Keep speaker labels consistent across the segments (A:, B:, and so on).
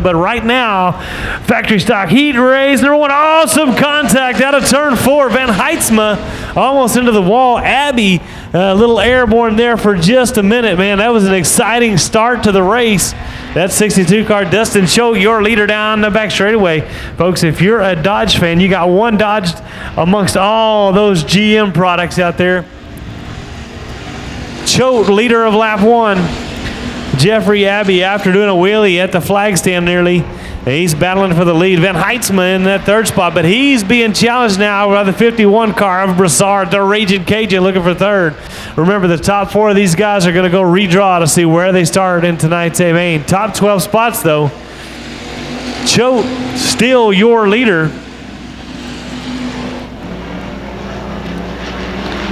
A: But right now, factory stock heat race, number one, awesome contact out of turn 4. Van Heidsma almost into the wall. Abby, a little airborne there for just a minute, man. That was an exciting start to the race. That 62 car, Dustin, show your leader down the back straightaway. Folks, if you're a Dodge fan, you got one Dodge amongst all those GM products out there. Choate, leader of lap 1. Jeffrey Abbey, after doing a wheelie at the flag stand nearly, he's battling for the lead. Van Heidsma in that third spot, but he's being challenged now by the 51 car of Broussard, the Raging Cajun, looking for third. Remember, the top 4 of these guys are going to go redraw to see where they start in tonight's main. Top 12 spots, though. Choate, still your leader.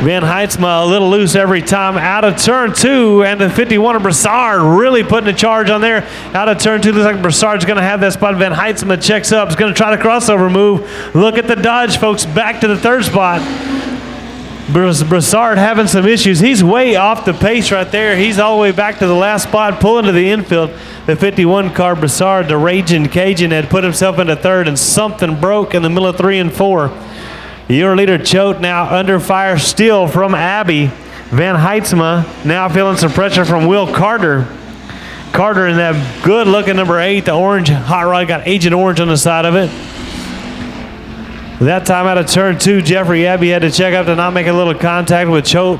A: Van Heidsma a little loose every time out of turn 2, and the 51 of Broussard really putting a charge on there. Out of turn 2, looks like Broussard's going to have that spot. Van Heidsma checks up, is going to try the crossover move. Look at the Dodge, folks, back to the third spot. Broussard having some issues. He's way off the pace right there. He's all the way back to the last spot, pulling to the infield. The 51 car, Broussard, the Raging Cajun, had put himself into third, and something broke in the middle of 3 and 4. Your leader, Choate, now under fire still from Abbey. Van Heidsma now feeling some pressure from Will Carter. Carter in that good-looking number 8, the orange hot rod, got Agent Orange on the side of it. That time out of turn 2, Jeffrey Abbey had to check up to not make a little contact with Choate.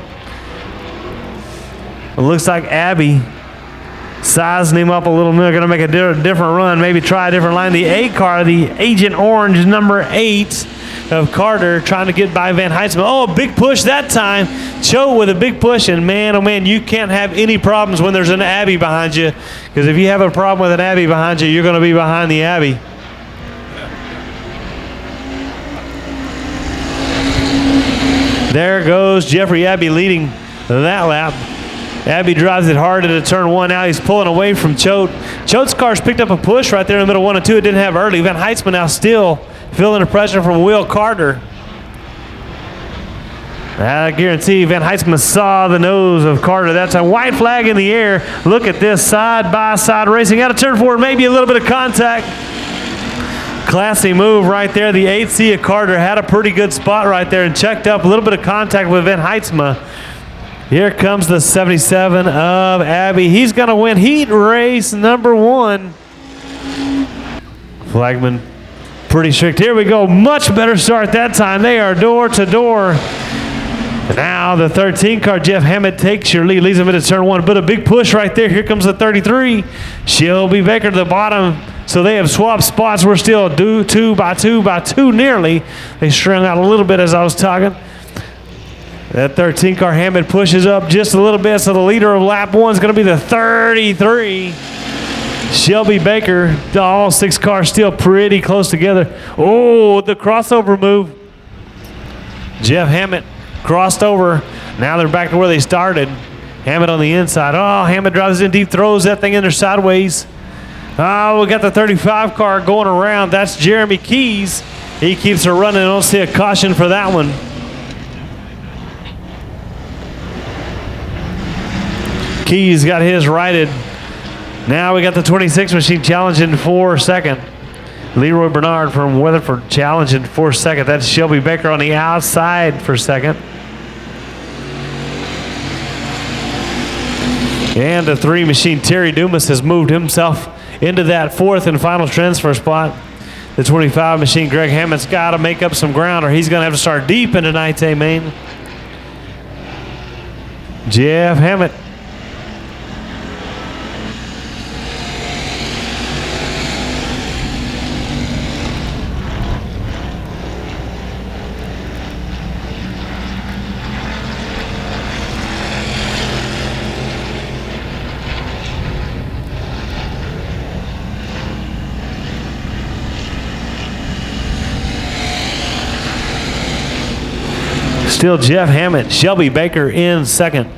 A: It looks like Abbey sizing him up a little bit. Going to make a different run, maybe try a different line. The 8 car, the Agent Orange, number 8. Of Carter trying to get by Van Heidsma. Oh, a big push that time. Choate with a big push, and man, oh man, you can't have any problems when there's an Abbey behind you, because if you have a problem with an Abbey behind you, you're going to be behind the Abbey. There goes Jeffrey Abbey leading that lap. Abbey drives it hard into turn 1. Now he's pulling away from Choate. Choate's car's picked up a push right there in the middle 1 and 2. It didn't have early. Van Heidsma now still feeling the pressure from Will Carter. I guarantee Van Heidsma saw the nose of Carter. That's a white flag in the air. Look at this side-by-side racing. Out of turn 4, maybe a little bit of contact. Classy move right there. The 8C of Carter had a pretty good spot right there and checked up. A little bit of contact with Van Heidsma. Here comes the 77 of Abbey. He's going to win heat race number 1. Flagman pretty strict. Here we go. Much better start that time. They are door to door. Now the 13 car, Jeff Hammett, takes your lead, leads them into turn 1. But a big push right there. Here comes the 33. Shelby Baker to the bottom. So they have swapped spots. We're still 2 by 2 by 2 nearly. They strung out a little bit as I was talking. That 13 car Hammett pushes up just a little bit. So the leader of lap 1 is going to be the 33. Shelby Baker, all 6 cars still pretty close together. Oh, the crossover move. Jeff Hammett crossed over. Now they're back to where they started. Hammett on the inside. Oh, Hammett drives in deep, throws that thing in there sideways. Oh, we got the 35 car going around. That's Jeremy Keys. He keeps her running. I don't see a caution for that one. Keys got his righted. Now we got the 26 machine challenging for second. Leroy Bernard from Weatherford challenging for second. That's Shelby Baker on the outside for second. And the 3 machine Terry Dumas has moved himself into that 4th and final transfer spot. The 25 machine Greg Hammett's got to make up some ground, or he's going to have to start deep in tonight's main. Jeff Hammett. Still Jeff Hammett, Shelby Baker in second.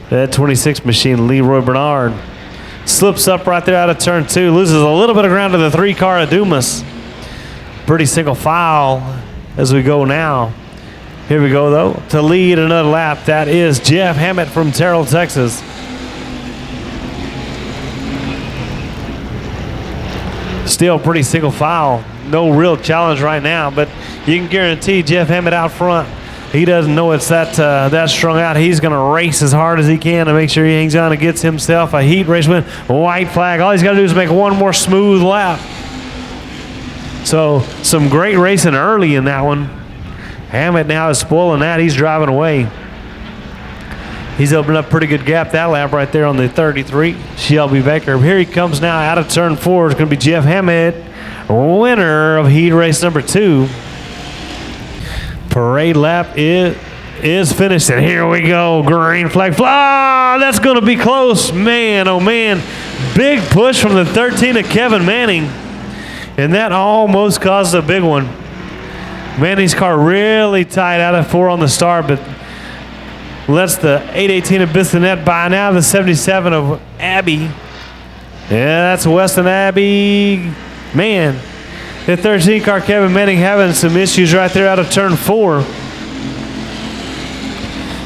A: That 26 machine, Leroy Bernard, slips up right there out of turn 2, loses a little bit of ground to the 3 car of Dumas. Pretty single file as we go now. Here we go, though, to lead another lap. That is Jeff Hammett from Terrell, Texas. Still pretty single file. No real challenge right now, but you can guarantee Jeff Hammett out front, he doesn't know it's that strung out. He's going to race as hard as he can to make sure he hangs on and gets himself a heat race win. White flag. All he's got to do is make one more smooth lap. So some great racing early in that one. Hammett now is spoiling that. He's driving away. He's opened up a pretty good gap that lap right there on the 33. Shelby Baker. Here he comes now out of turn 4. It's going to be Jeff Hammett, winner of heat race number 2. Parade lap is finished, and here we go. Green flag. That's going to be close. Man, oh man. Big push from the 13 of Kevin Manning, and that almost caused a big one. Manning's car really tight out of 4 on the start, but lets the 818 of Bissonette by now. The 77 of Abbey. Yeah, that's Weston Abbey. Man, the 13 car Kevin Manning having some issues right there out of turn 4.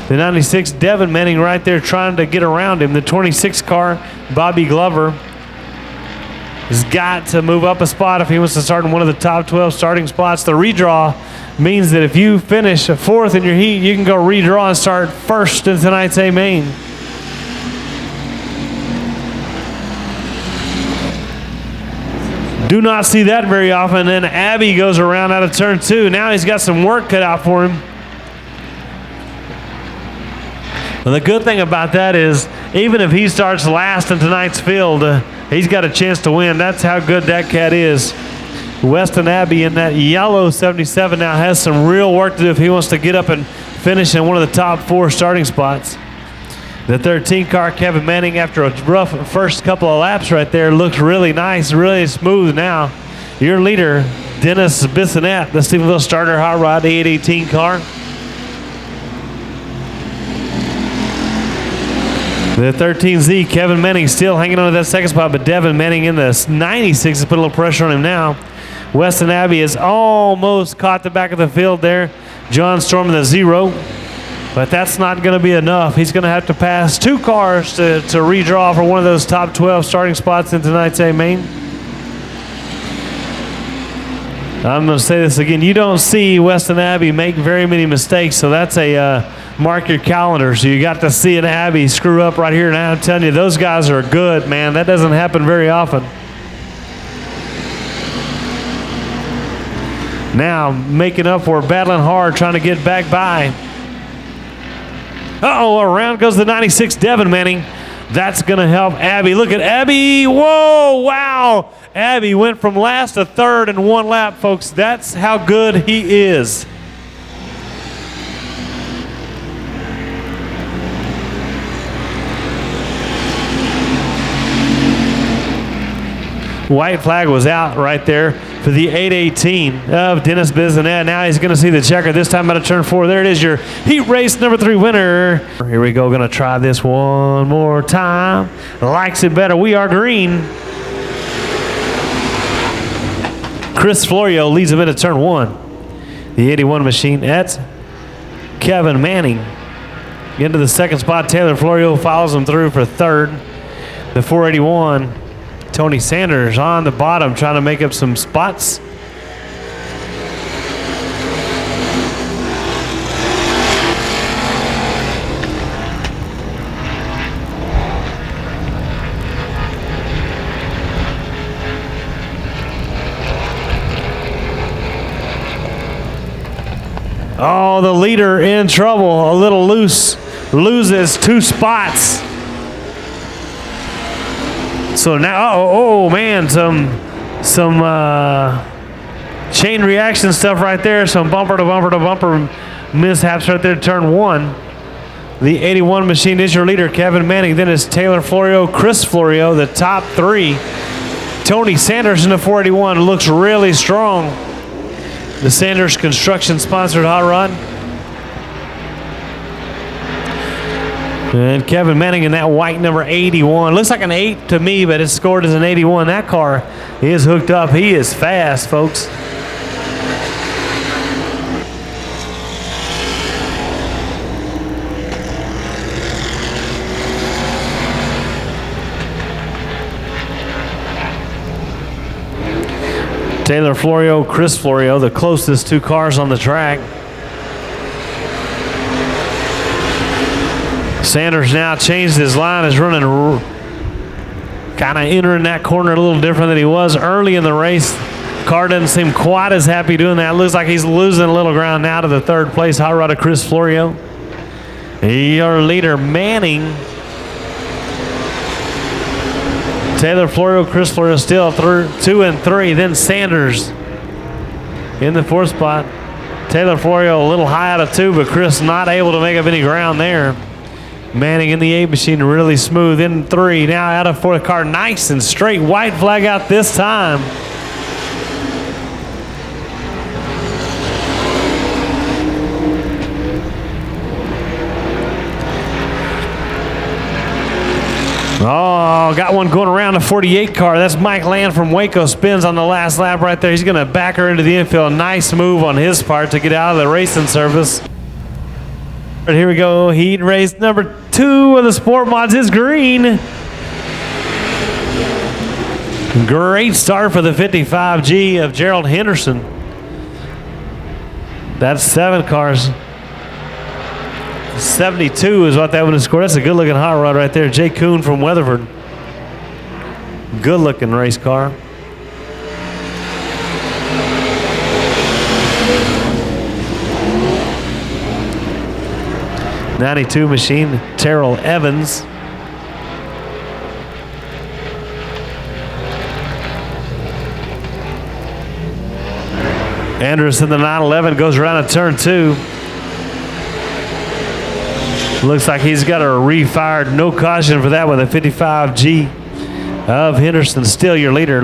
A: The 96 Devin Manning right there trying to get around him. The 26 car Bobby Glover has got to move up a spot if he wants to start in one of the top 12 starting spots. The redraw means that if you finish 4th in your heat, you can go redraw and start 1st in tonight's A main. Do not see that very often. Then Abbey goes around out of turn 2. Now he's got some work cut out for him. Well, the good thing about that is even if he starts last in tonight's field, he's got a chance to win. That's how good that cat is. Weston Abbey in that yellow 77 now has some real work to do if he wants to get up and finish in one of the top 4 starting spots. The 13 car Kevin Manning, after a rough first couple of laps right there, looks really nice, really smooth now. Your leader, Dennis Bissonette, the Stephenville starter hot rod, the 818 car. The 13Z, Kevin Manning still hanging on to that second spot, but Devin Manning in the 96 has put a little pressure on him now. Weston Abbey has almost caught the back of the field there. John Storm in the 0, but that's not going to be enough. He's going to have to pass 2 cars to redraw for one of those top 12 starting spots in tonight's A main. I'm going to say this again. You don't see Weston Abbey make very many mistakes, so that's a mark your calendar. So you got to see an Abbey screw up right here. Now I'm telling you, those guys are good, man. That doesn't happen very often. Now making up for battling hard, trying to get back by. Uh-oh, around goes the 96 Devin Manning. That's going to help Abbey. Look at Abbey. Whoa, wow. Abbey went from last to 3rd in 1 lap, folks. That's how good he is. White flag was out right there for the 818 of Dennis Bissonette. Now he's going to see the checker, this time out of turn 4. There it is, your heat race number 3 winner. Here we go, going to try this one more time. Likes it better. We are green. Chris Florio leads him into turn 1. The 81 machine, that's Kevin Manning. Into the 2nd spot, Taylor Florio follows him through for 3rd. The 481. Tony Sanders on the bottom trying to make up some spots. Oh, the leader in trouble, a little loose, loses 2 spots. So now, oh man, some chain reaction stuff right there. Some bumper to bumper to bumper mishaps right there. Turn 1. The 81 machine is your leader, Kevin Manning. Then it's Taylor Florio, Chris Florio, the top 3. Tony Sanders in the 481 looks really strong. The Sanders Construction sponsored hot rod. And Kevin Manning in that white number 81. Looks like an 8 to me, but it's scored as an 81. That car is hooked up. He is fast, folks. Taylor Florio, Chris Florio, the closest two cars on the track. Sanders now changed his line, is running kind of entering that corner a little different than he was early in the race. Car doesn't seem quite as happy doing that. Looks like he's losing a little ground now to the third place hot rod of Chris Florio. Your leader, Manning. Taylor Florio, Chris Florio still through 2 and 3. Then Sanders in the 4th spot. Taylor Florio a little high out of 2, but Chris not able to make up any ground there. Manning in the 8 machine, really smooth in 3. Now out of 4th car, nice and straight. White flag out this time. Oh, got one going around the 48 car. That's Mike Land from Waco. Spins on the last lap right there. He's going to back her into the infield. Nice move on his part to get out of the racing service. But here we go. Heat race number 2 of the Sport Mods is green. Great start for the 55G of Gerald Henderson. That's 7 cars. 72 is what that one is scored. That's a good-looking hot rod right there. Jay Kuhn from Weatherford. Good-looking race car. '92 machine, Terrell Evans. Anderson, the 911, goes around a turn 2. Looks like he's got a refired, no caution for that one. The 55G of Henderson, still your leader.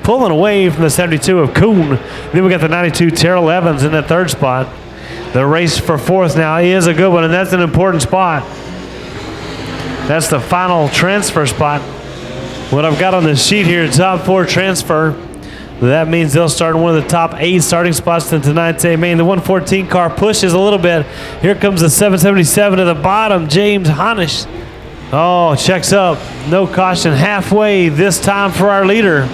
A: Pulling away from the 72 of Kuhn. Then we got the 92 Terrell Evans in the 3rd spot. The race for 4th now is a good one, and that's an important spot. That's the final transfer spot. What I've got on the sheet here, top 4 transfer. That means they'll start in one of the top 8 starting spots in tonight's A main. The 114 car pushes a little bit. Here comes the 777 to the bottom, James Honish. Oh, checks up. No caution halfway this time for our leader.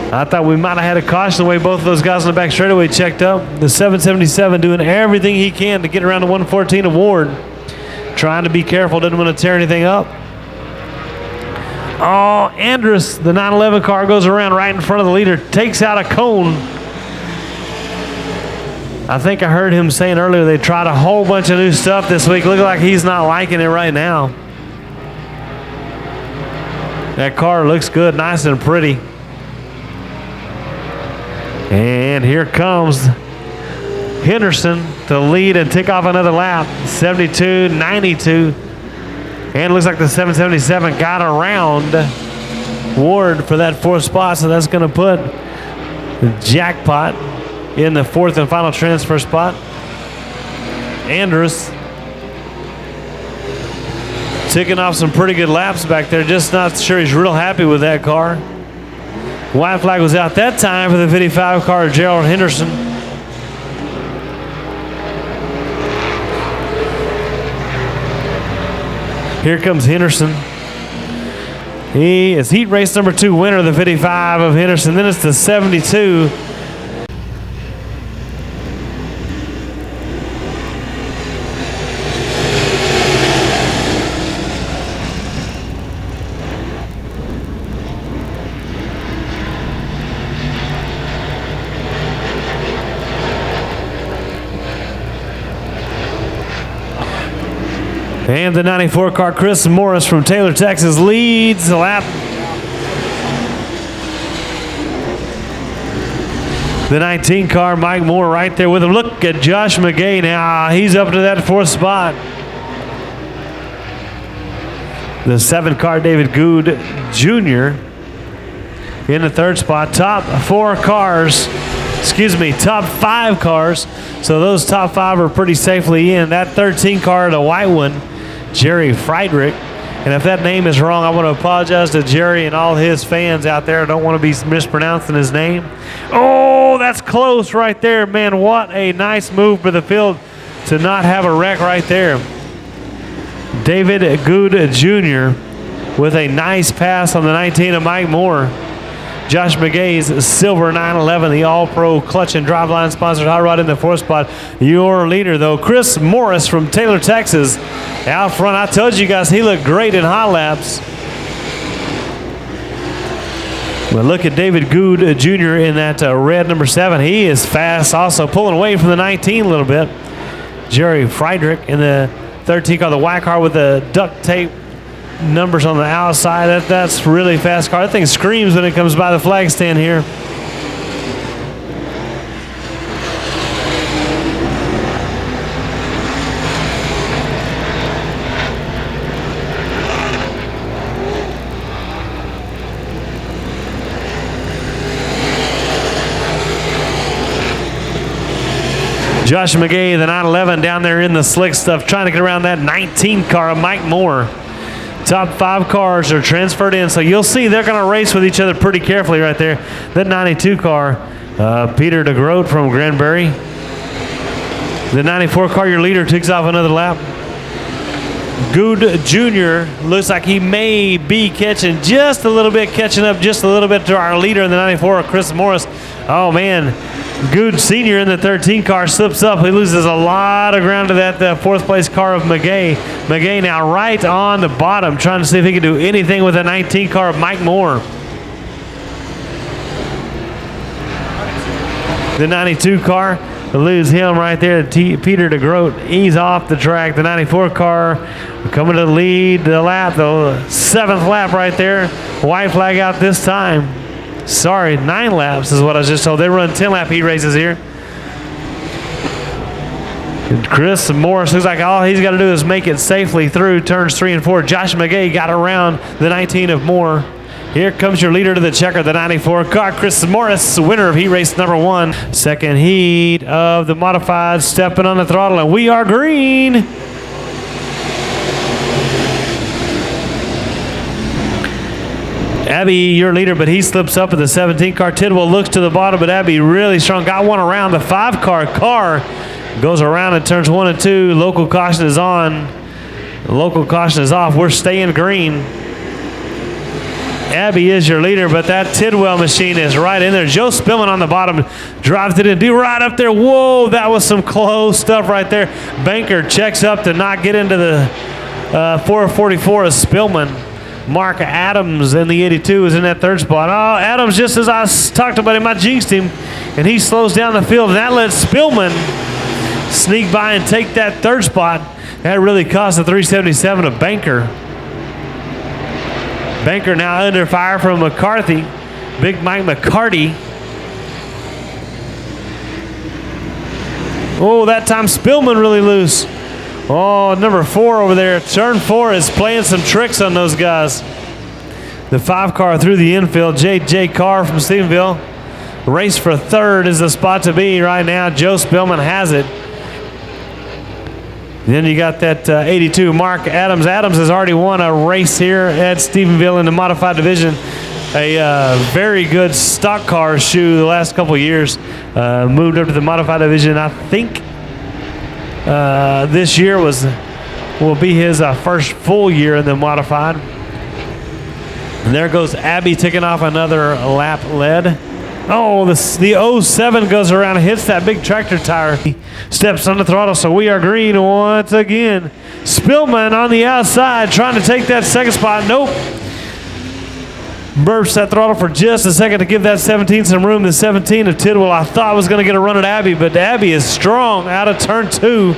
A: I thought we might have had a caution the way both of those guys on the back straightaway checked up. The 777 doing everything he can to get around the 114 award. Trying to be careful, doesn't want to tear anything up. Oh, Andrus, the 911 car, goes around right in front of the leader, takes out a cone. I think I heard him saying earlier they tried a whole bunch of new stuff this week. Looks like he's not liking it right now. That car looks good, nice and pretty. And here comes Henderson to lead and tick off another lap. 72, 92. And it looks like the 777 got around Ward for that 4th spot, so that's going to put the Jackpot in the 4th and final transfer spot. Andrus ticking off some pretty good laps back there. Just not sure he's real happy with that car. White flag was out that time for the 55 car, Gerald Henderson. Here comes Henderson. He is heat race number 2 winner of the 55 of Henderson. Then it's the 72. And the 94 car, Chris Morris from Taylor, Texas, leads the lap. The 19 car, Mike Moore, right there with him. Look at Josh McGay now. He's up to that 4th spot. The 7 car, David Good Jr. in the 3rd spot. Top 5 cars. So those top 5 are pretty safely in. That 13 car, the white one, Jerry Friedrich. And if that name is wrong, I want to apologize to Jerry and all his fans out there. I don't want to be mispronouncing his name. Oh, that's close right there, man. What a nice move for the field to not have a wreck right there. David Good Jr. with a nice pass on the 19 of Mike Moore. Josh McGay's silver 911, the all-pro clutch and driveline sponsored hot rod in the 4th spot. Your leader, though, Chris Morris from Taylor, Texas. Out front, I told you guys he looked great in hot laps. But look at David Good Jr. in that red number 7. He is fast, also pulling away from the 19 a little bit. Jerry Friedrich in the 13 car, the white car with the duct tape numbers on the outside. That's really fast car. That thing screams when it comes by the flag stand here. Josh McGay, the 911 down there in the slick stuff, trying to get around that 19 car of Mike Moore. Top 5 cars are transferred in, so you'll see they're going to race with each other pretty carefully right there. That 92 car, Peter DeGroat from Granbury. The 94 car, your leader, takes off another lap. Good Jr. looks like he may be catching up just a little bit to our leader in the 94, Chris Morris. Oh, man. Good Sr. in the 13 car slips up. He loses a lot of ground to that 4th place car of McGay. McGay now right on the bottom, trying to see if he can do anything with the 19 car of Mike Moore. The 92 car, lose him right there. Peter DeGroat, he's off the track. The 94 car coming to lead the lap, the 7th lap right there. White flag out this time. Sorry, 9 laps is what I was just told. They run 10 lap heat races here. And Chris Morris looks like all he's got to do is make it safely through turns 3 and 4. Josh McGay got around the 19 of Moore. Here comes your leader to the checker, the 94 car, Chris Morris, winner of heat race number 1. Second heat of the modified, stepping on the throttle, and we are green. Abby, your leader, but he slips up at the 17 car. Tidwell looks to the bottom, but Abby really strong. Got one around the 5 car goes around and turns 1 and 2. Local caution is on. Local caution is off. We're staying green. Abby is your leader, but that Tidwell machine is right in there. Joe Spillman on the bottom drives it in. Do right up there. Whoa, that was some close stuff right there. Banker checks up to not get into the 444 of Spillman. Mark Adams in the 82 is in that 3rd spot. Oh, Adams, just as I talked about him, I jinxed him, and he slows down the field, and that lets Spillman sneak by and take that 3rd spot. That really cost the 377 of Banker. Banker now under fire from McCarthy. Big Mike McCarty. Oh, that time Spillman really loose. Oh, number 4 over there. Turn 4 is playing some tricks on those guys. The 5 car through the infield. J.J. Carr from Stephenville. Race for 3rd is the spot to be right now. Joe Spillman has it. Then you got that 82, Mark Adams. Adams has already won a race here at Stephenville in the modified division. A very good stock car shoe the last couple of years. Moved up to the modified division. I think this year will be his first full year in the modified. And there goes Abby taking off another lap lead. Oh, the 07 goes around and hits that big tractor tire. He steps on the throttle, so we are green once again. Spillman on the outside trying to take that 2nd spot. Nope. Burps that throttle for just a second to give that 17 some room. The 17 of Tidwell I thought was going to get a run at Abby, but Abby is strong out of turn 2.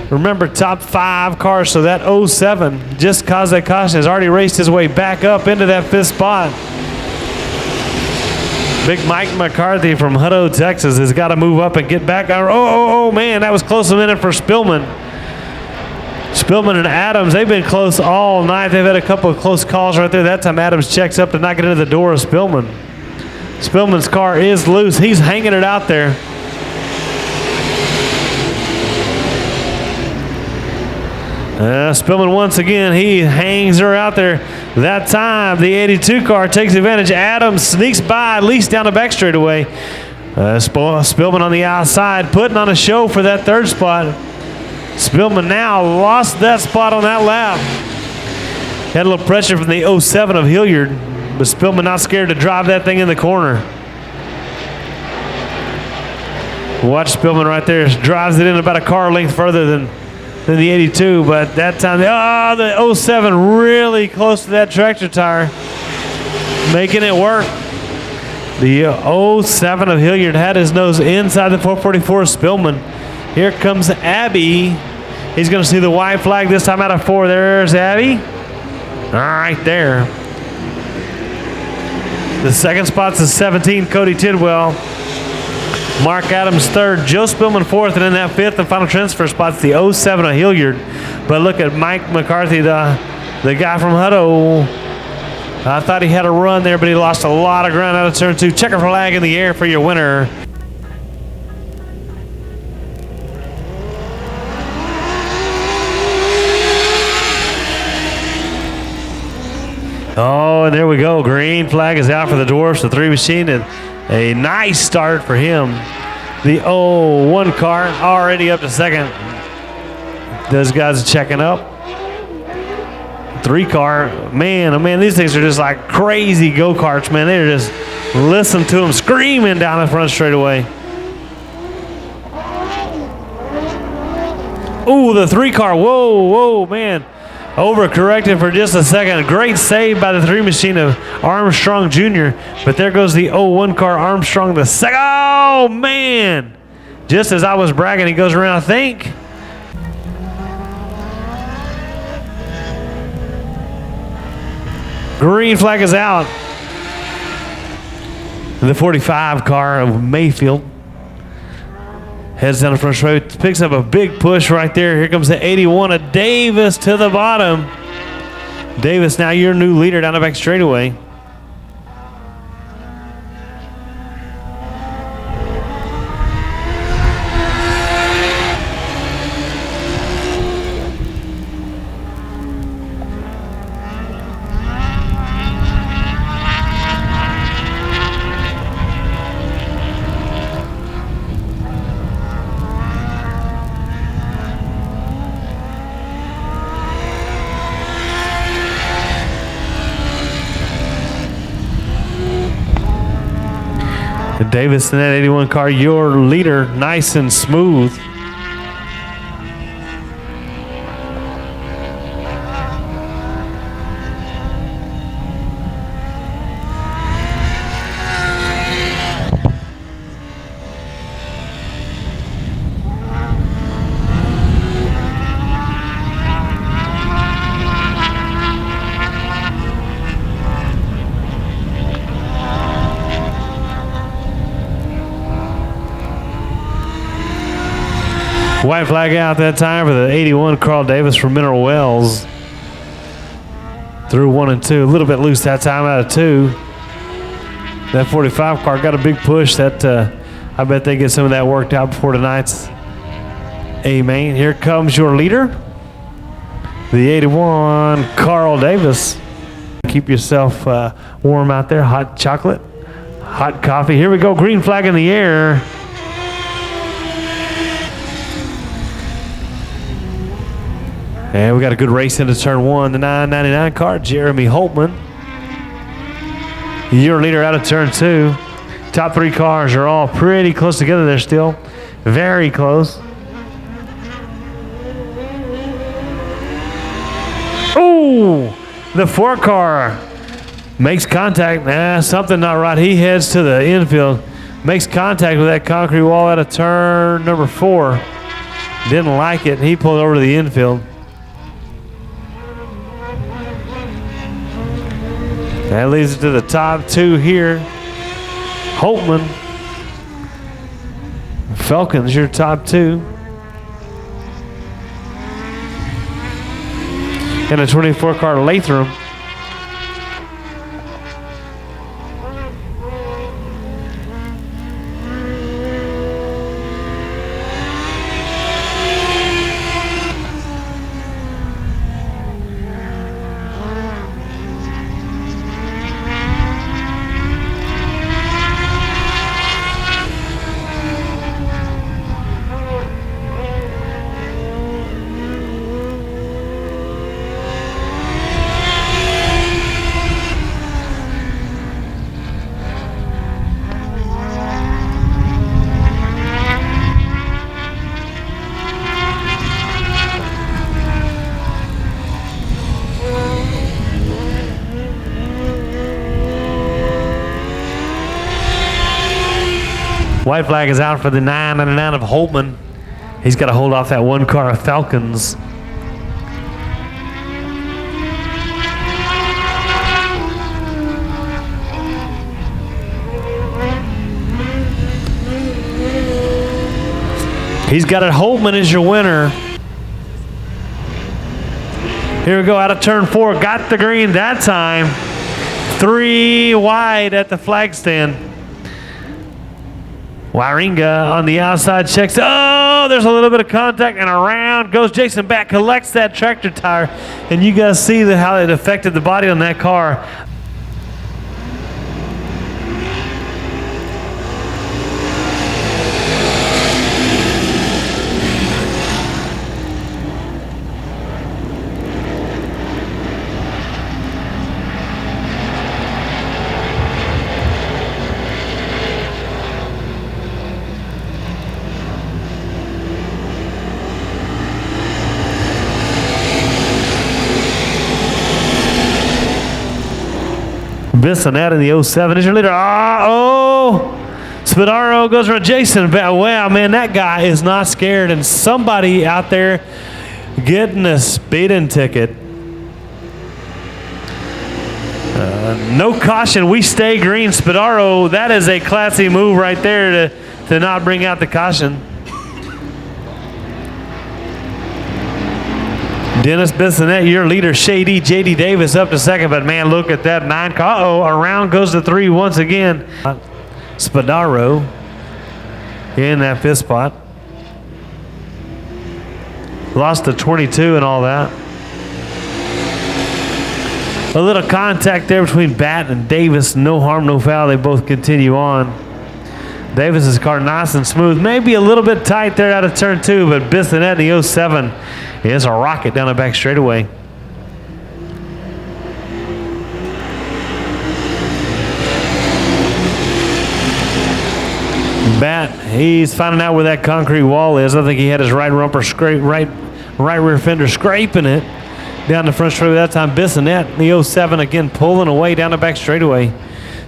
A: Remember, top 5 cars, so that 07, just cause that caution, has already raced his way back up into that 5th spot. Big Mike McCarthy from Hutto, Texas has got to move up and get back. Oh, man, that was close a minute for Spillman. Spillman and Adams, they've been close all night. They've had a couple of close calls right there. That time Adams checks up to not get into the door of Spillman. Spillman's car is loose. He's hanging it out there. Spillman once again, he hangs her out there. That time, the 82 car takes advantage. Adams sneaks by, at least down the back straightaway. Spillman on the outside, putting on a show for that 3rd spot. Spillman now lost that spot on that lap. Had a little pressure from the 07 of Hilliard. But Spillman not scared to drive that thing in the corner. Watch Spillman right there. Drives it in about a car length further than the 82. But that time, the 07 really close to that tractor tire. Making it work. The 07 of Hilliard had his nose inside the 444 of Spillman. Here comes Abby. He's going to see the white flag this time out of 4. There's Abby. All right there. The second spot's the 17, Cody Tidwell. Mark Adams third, Joe Spillman fourth, and in that fifth and final transfer spot's the 07 of Hilliard. But look at Mike McCarthy, the guy from Hutto. I thought he had a run there, but he lost a lot of ground out of turn 2. Checker flag in the air for your winner. Oh, and there we go. Green flag is out for the Dwarfs, the 3 machine, and a nice start for him. The 01 car already up to second. Those guys are checking up. 3 car, man, oh man, these things are just like crazy go-karts, man. They're just, listen to them screaming down the front straightaway. Ooh, the 3 car, whoa, man. Overcorrected for just a second. Great save by the 3 machine of Armstrong Jr. But there goes the 01 car, Armstrong the second. Oh, man. Just as I was bragging, he goes around, I think. Green flag is out. The 45 car of Mayfield heads down the front straight, picks up a big push right there. Here comes the 81 of Davis to the bottom. Davis, now your new leader down the back straightaway. Davis in that 81 car, your leader, nice and smooth. White flag out that time for the 81 Carl Davis from Mineral Wells. Through 1 and 2. A little bit loose that time out of 2. That 45 car got a big push. That I bet they get some of that worked out before tonight's A-main. Here comes your leader, the 81 Carl Davis. Keep yourself warm out there. Hot chocolate, hot coffee. Here we go. Green flag in the air. And we got a good race into turn 1. The 999 car, Jeremy Holtman. Your leader out of turn 2. Top 3 cars are all pretty close together. They're still very close. Ooh, the 4 car makes contact. Nah, something not right. He heads to the infield. Makes contact with that concrete wall out of turn number 4. Didn't like it. He pulled over to the infield. That leads to the top 2 here. Holtman. Falcons, your top 2. And a 24 car Latham. White flag is out for the 999 of Holtman. He's got to hold off that one car of Falcons. He's got it. Holtman is your winner. Here we go, out of turn 4. Got the green that time. 3 wide at the flag stand. Waringa on the outside checks. Oh, there's a little bit of contact, and around goes Jason back, collects that tractor tire, and you guys see how it affected the body on that car. Bissonette in the 07 is your leader. Spadaro goes around Jason. Wow, man, that guy is not scared. And somebody out there getting a speeding ticket. No caution. We stay green. Spadaro, that is a classy move right there to not bring out the caution. Dennis Bissonette, your leader. Shady J.D. Davis up to second, but man, look at that 9 car. Around goes the 3 once again. Spadaro in that 5th spot. Lost the 22 and all that. A little contact there between Batt and Davis. No harm, no foul. They both continue on. Davis's car nice and smooth. Maybe a little bit tight there out of turn 2, but Bissonette in the 07 is a rocket down the back straightaway. Batt, he's finding out where that concrete wall is. I think he had his right rumper right rear fender scraping it down the front straightaway that time. Bissonette, the 07, again pulling away down the back straightaway.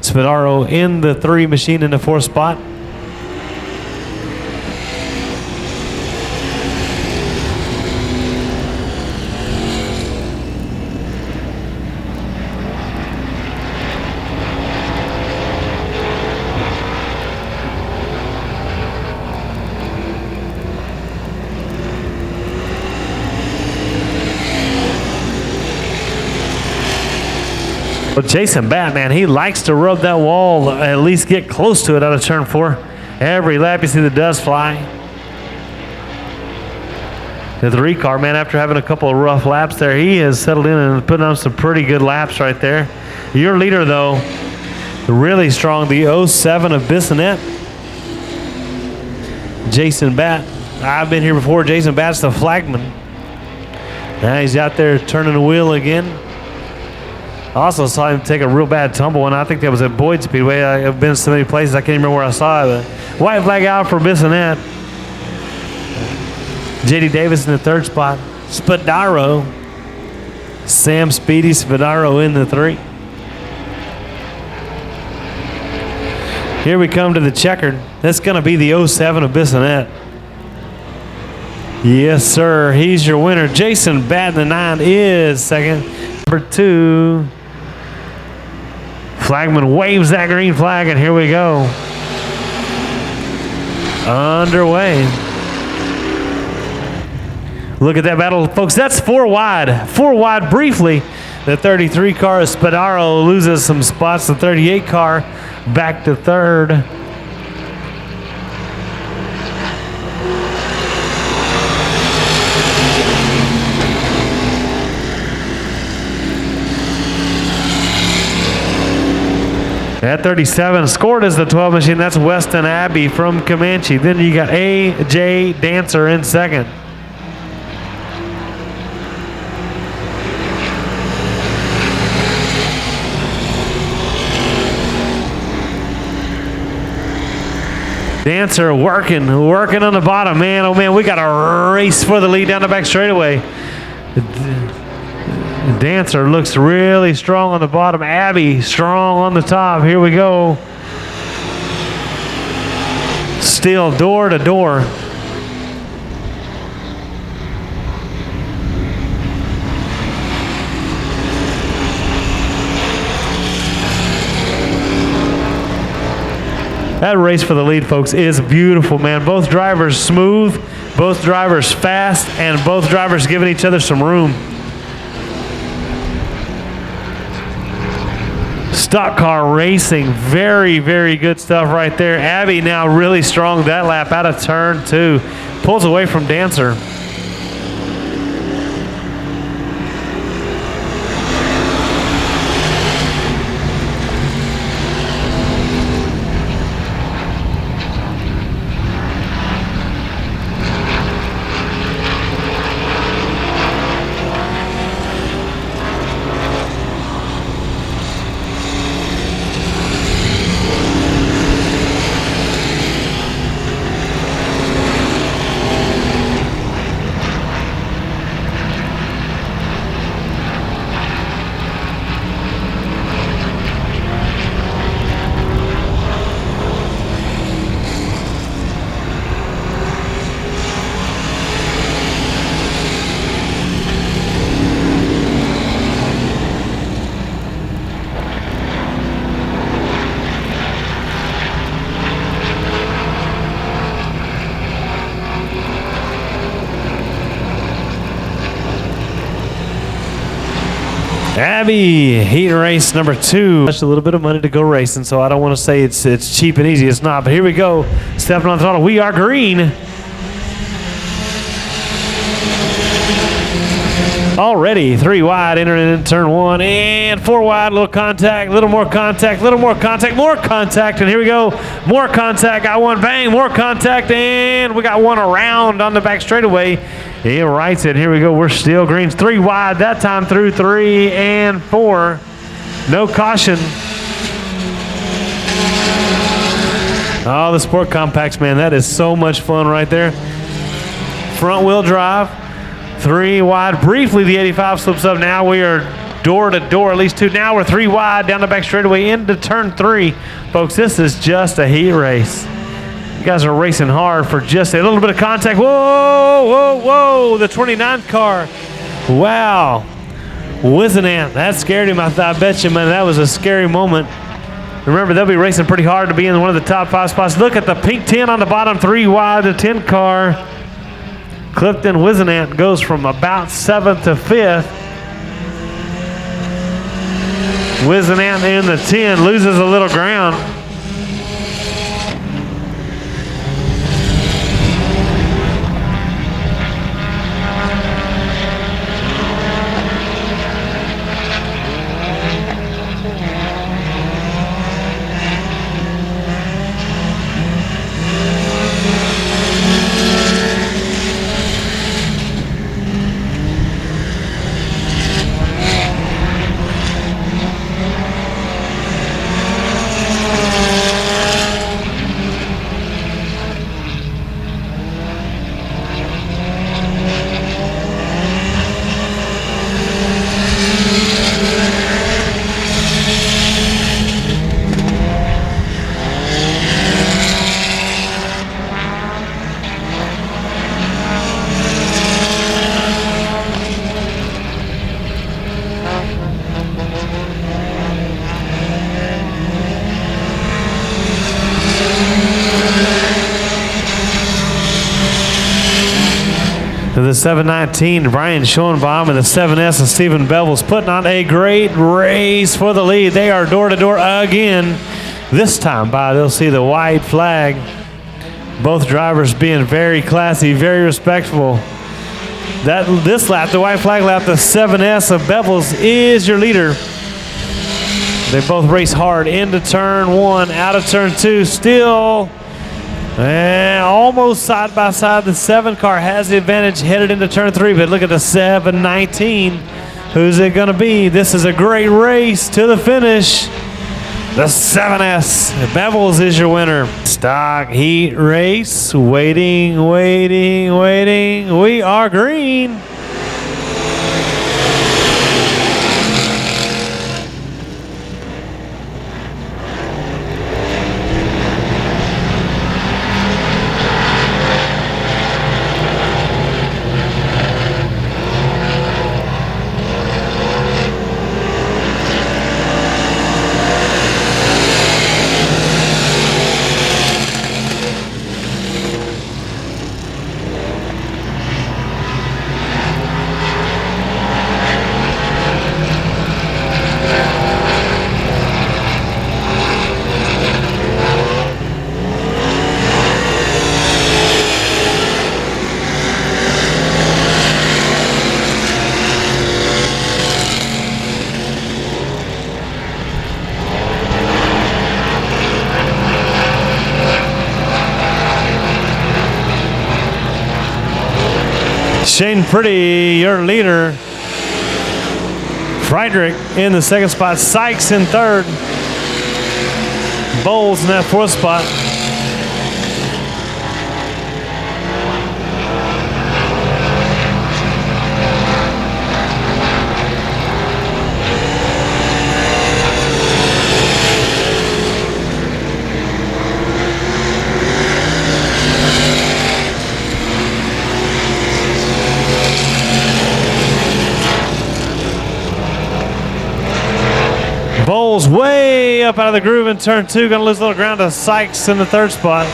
A: Spadaro in the 3 machine in the 4th spot. Well, Jason Batt, man, he likes to rub that wall, at least get close to it out of turn 4. Every lap you see the dust fly. The 3 car, man, after having a couple of rough laps there, he has settled in and putting on some pretty good laps right there. Your leader, though, really strong, the 07 of Bissonette. Jason Batt. I've been here before. Jason Batt's the flagman. Now he's out there turning the wheel again. I also saw him take a real bad tumble, and I think that was at Boyd Speedway. I've been to so many places, I can't remember where I saw it. White flag out for Bissonette. J.D. Davis in the 3rd spot. Spadaro. Sam Speedy Spadaro in the 3. Here we come to the checkered. That's going to be the 07 of Bissonette. Yes, sir. He's your winner. Jason Batt in the 9 is second. Number 2. Flagman waves that green flag, and here we go. Underway. Look at that battle, folks. That's 4 wide. 4 wide briefly. The 33 car of Spadaro loses some spots. The 38 car back to 3rd. At 37, scored as the 12 machine. That's Weston Abbey from Comanche. Then you got A.J. Dancer in second. Dancer working on the bottom. Man, oh man, we got a race for the lead down the back straightaway. Dancer looks really strong on the bottom. Abby strong on the top. Here we go. Still door to door. That race for the lead, folks, is beautiful, man. Both drivers smooth, both drivers fast, and both drivers giving each other some room. Stock car racing, very, very good stuff right there. Abby now really strong that lap out of turn 2. Pulls away from Dancer. Abby, heat race number 2. Just a little bit of money to go racing, so I don't want to say it's cheap and easy. It's not, but here we go. Stepping on the throttle. We are green. Already 3 wide, entering in turn 1, and 4 wide, little contact, little more contact, little more contact, more contact, and here we go, more contact, got one, bang, more contact, and we got one around on the back straightaway. He writes it, here we go, we're still greens, 3 wide, that time through 3 and 4, no caution. Oh, the Sport Compacts, man, that is so much fun right there. Front wheel drive. 3 wide. Briefly, the 85 slips up. Now we are door to door, at least 2. Now we're 3 wide down the back straightaway into turn 3. Folks, this is just a heat race. You guys are racing hard for just a little bit of contact. Whoa, whoa, whoa. The 29th car. Wow. Wizenant. That scared him. I bet you, man, that was a scary moment. Remember, they'll be racing pretty hard to be in one of the top 5 spots. Look at the pink 10 on the bottom, 3 wide, the 10 car. Clifton Wizenant goes from about 7th to 5th. Wizenant in the 10 loses a little ground. To the 719, Brian Schoenbaum and the 7S and Stephen Bevel's putting on a great race for the lead. They are door to door again. This time by, they'll see the white flag. Both drivers being very classy, very respectful. This lap, the white flag lap, the 7S of Bevel's is your leader. They both race hard into turn 1, out of turn 2, still. And almost side by side, the 7 car has the advantage headed into turn 3, but look at the 719. Who's it going to be? This is a great race to the finish. The 7S, Bevel's is your winner. Stock heat race, waiting. We are green. Shane Pretty, your leader. Friedrich in the second spot. Sykes in third. Bowles in that fourth spot. Bowles way up out of the groove in turn two. Going to lose a little ground to Sykes in the third spot.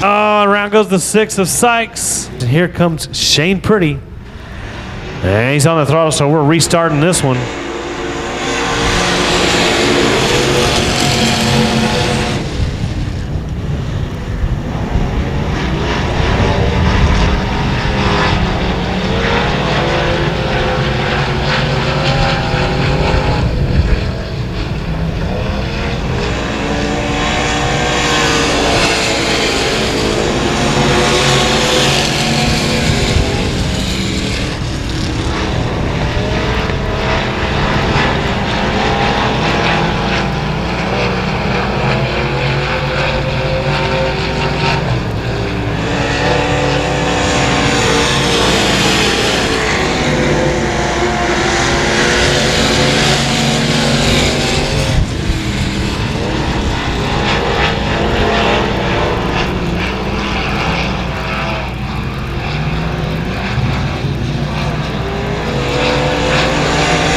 A: Oh, and around goes the six of Sykes. And here comes Shane Pretty. And he's on the throttle, so we're restarting this one.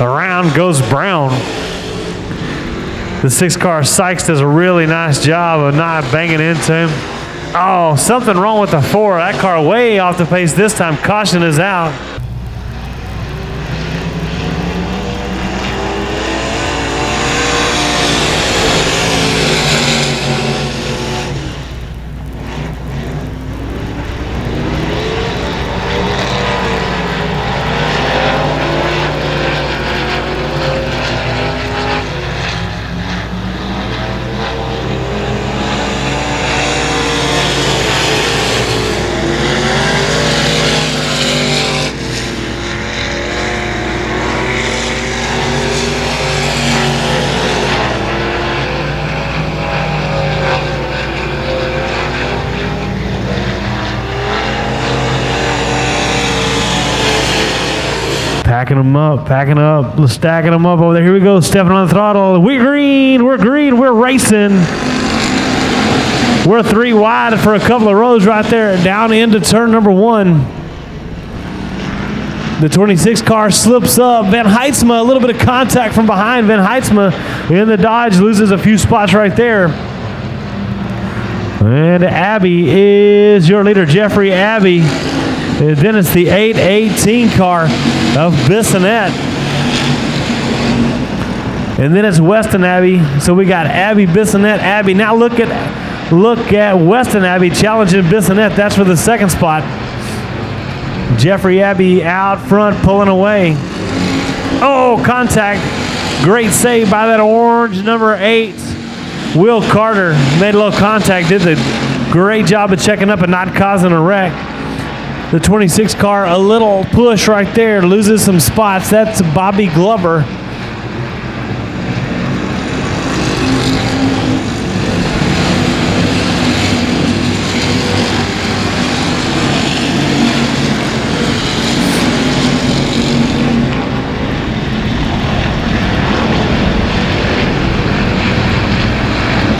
A: Around goes Brown. The six car Sykes does a really nice job of not banging into him. Oh, something wrong with the four. That car way off the pace this time. Caution is out. Packing them up, stacking them up over there. Here we go, stepping on the throttle. We're green, we're racing. We're three wide for a couple of rows right there, down into turn number one. The 26 car slips up. Van Heidsma, a little bit of contact from behind. Van Heidsma in the Dodge loses a few spots right there. And Abbey is your leader, Jeffrey Abbey. And then it's the 818 car of Bissonette. And then it's Weston Abbey. So we got Abbey, Bissonette, Abbey. Now look at Weston Abbey challenging Bissonette. That's for the second spot. Jeffrey Abbey out front pulling away. Oh, contact. Great save by that orange number 8. Will Carter made a little contact. Did the great job of checking up and not causing a wreck. The 26 car, a little push right there, loses some spots. That's Bobby Glover.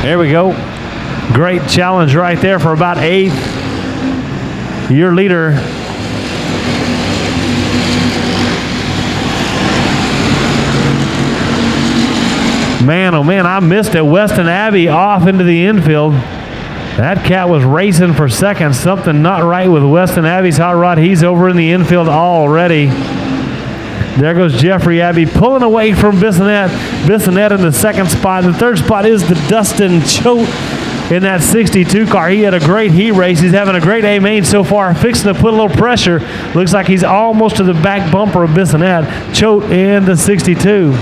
A: There we go. Great challenge right there for about 8th. Your leader, man, oh man, I missed it. Weston Abbey off into the infield. That cat was racing for second. Something not right with Weston Abbey's hot rod. He's over in the infield already. There goes Jeffrey Abbey pulling away from Bissonette. Bissonette in the second spot. The third spot is the Dustin Choate in that 62 car. He had a great heat race. He's having a great A-main so far, fixing to put a little pressure. Looks like he's almost to the back bumper of Bissonette. Choate in the 62.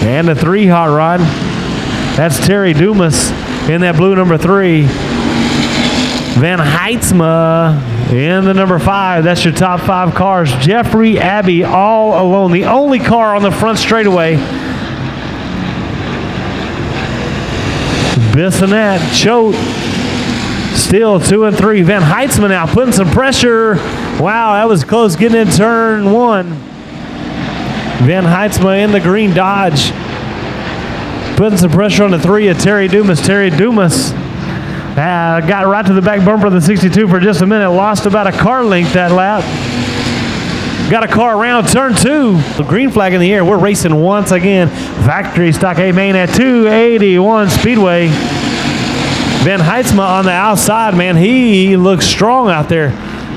A: And the 3 hot rod. That's Terry Dumas in that blue number 3. Van Heitzma in the number 5. That's your top 5 cars. Jeffrey Abbey all alone. The only car on the front straightaway. Bissonette, Choate, still 2 and 3. Van Heitzma now putting some pressure. Wow, that was close getting in turn 1. Van Heitzma in the green Dodge. Putting some pressure on the 3 of Terry Dumas. Terry Dumas got right to the back bumper of the 62 for just a minute. Lost about a car length that lap. Got a car around turn 2. The green flag in the air. We're racing once again. Factory stock A-main at 281 Speedway. Van Heitzma on the outside, man. He looks strong out there.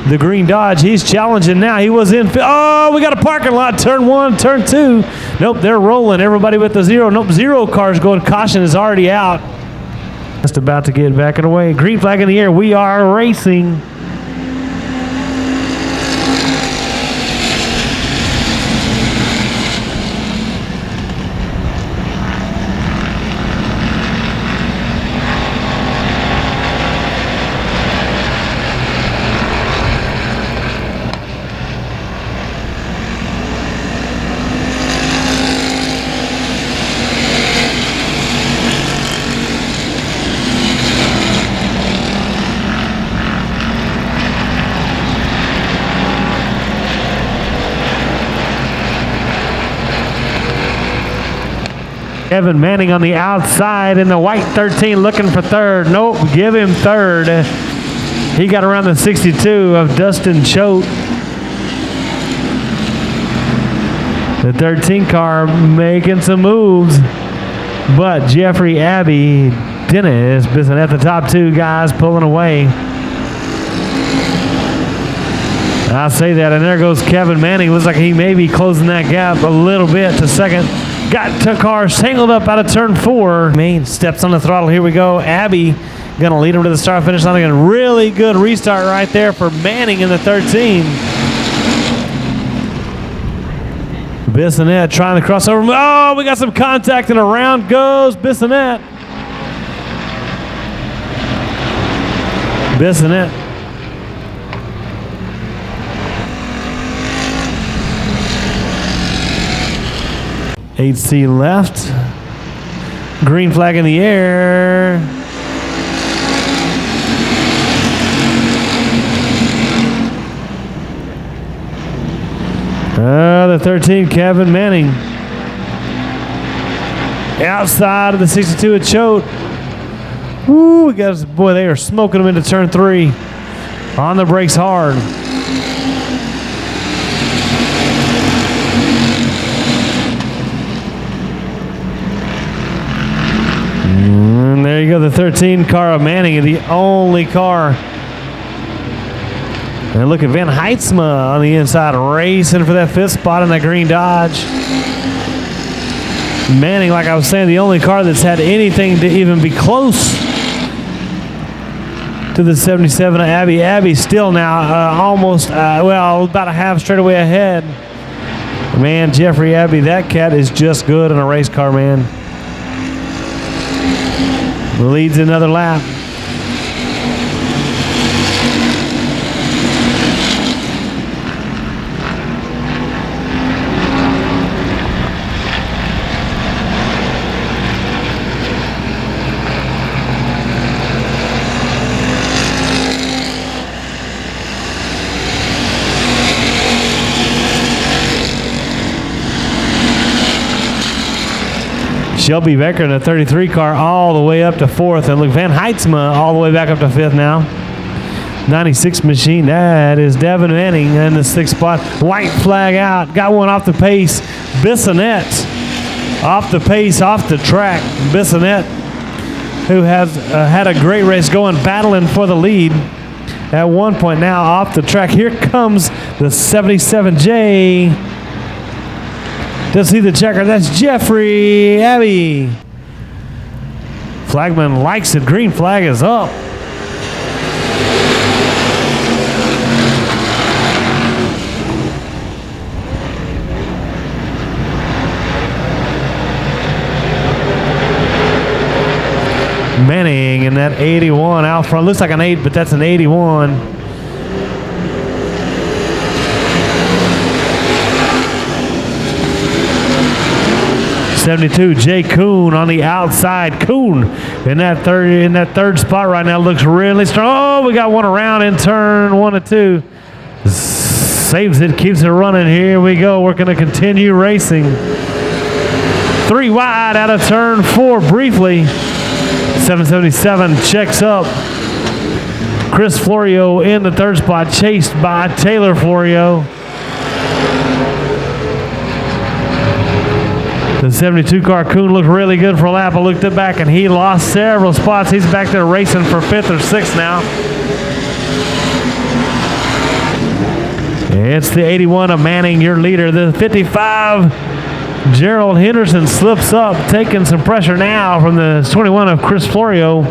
A: The green Dodge. He's challenging now. He was in. Oh, we got a parking lot. Turn 1, turn 2. Nope, they're rolling. Everybody with the 0. Nope, 0 cars going. Caution is already out. Just about to get back in the way. Green flag in the air. We are racing. Kevin Manning on the outside in the white 13 looking for 3rd. Nope, give him 3rd. He got around the 62 of Dustin Choate. The 13 car making some moves, but Jeffrey Abbey, Dennis Bissonette, the top 2 guys pulling away. I say that, and there goes Kevin Manning. Looks like he may be closing that gap a little bit to 2nd. Got 2 cars tangled up out of turn 4. Main steps on the throttle. Here we go. Abbey gonna lead him to the start finish line again. Really good restart right there for Manning in the 13. Bissonette trying to cross over. Oh, we got some contact and around goes Bissonette. Bissonette. HC left. Green flag in the air. The 13, Kevin Manning. Outside of the 62 at Choate. Woo, we got, boy, they are smoking them into turn 3. On the brakes hard. And there you go, the 13 car of Manning, the only car. And look at Van Heitzma on the inside, racing for that 5th spot in that green Dodge. Manning, like I was saying, the only car that's had anything to even be close to the 77 of Abbey. Abbey still now almost, well, about a half straightaway ahead. Man, Jeffrey Abbey, that cat is just good in a race car, man. Leads another lap. Shelby Becker in a 33 car all the way up to 4th. And look, Van Heitzma all the way back up to 5th now. 96 machine. That is Devin Manning in the 6th spot. White flag out. Got one off the pace. Bissonette off the pace, off the track. Bissonette, who has had a great race going, battling for the lead. At one point now off the track. Here comes the 77J. to see the checker. That's Jeffrey Abbey. Flagman likes it. Green flag is up. Manning in that 81 out front. Looks like an 8, but that's an 81. '72, Jay Kuhn on the outside. Kuhn in that third spot right now looks really strong. Oh, we got one around in turn 1 and 2. Saves it, keeps it running. Here we go. We're going to continue racing. 3 wide out of turn 4 briefly. 777 checks up. Chris Florio in the third spot, chased by Taylor Florio. The 72 car Kuhn looked really good for a lap. I looked it back and he lost several spots. He's back there racing for 5th or 6th now. It's the 81 of Manning, your leader. The 55, Gerald Henderson slips up, taking some pressure now from the 21 of Chris Florio.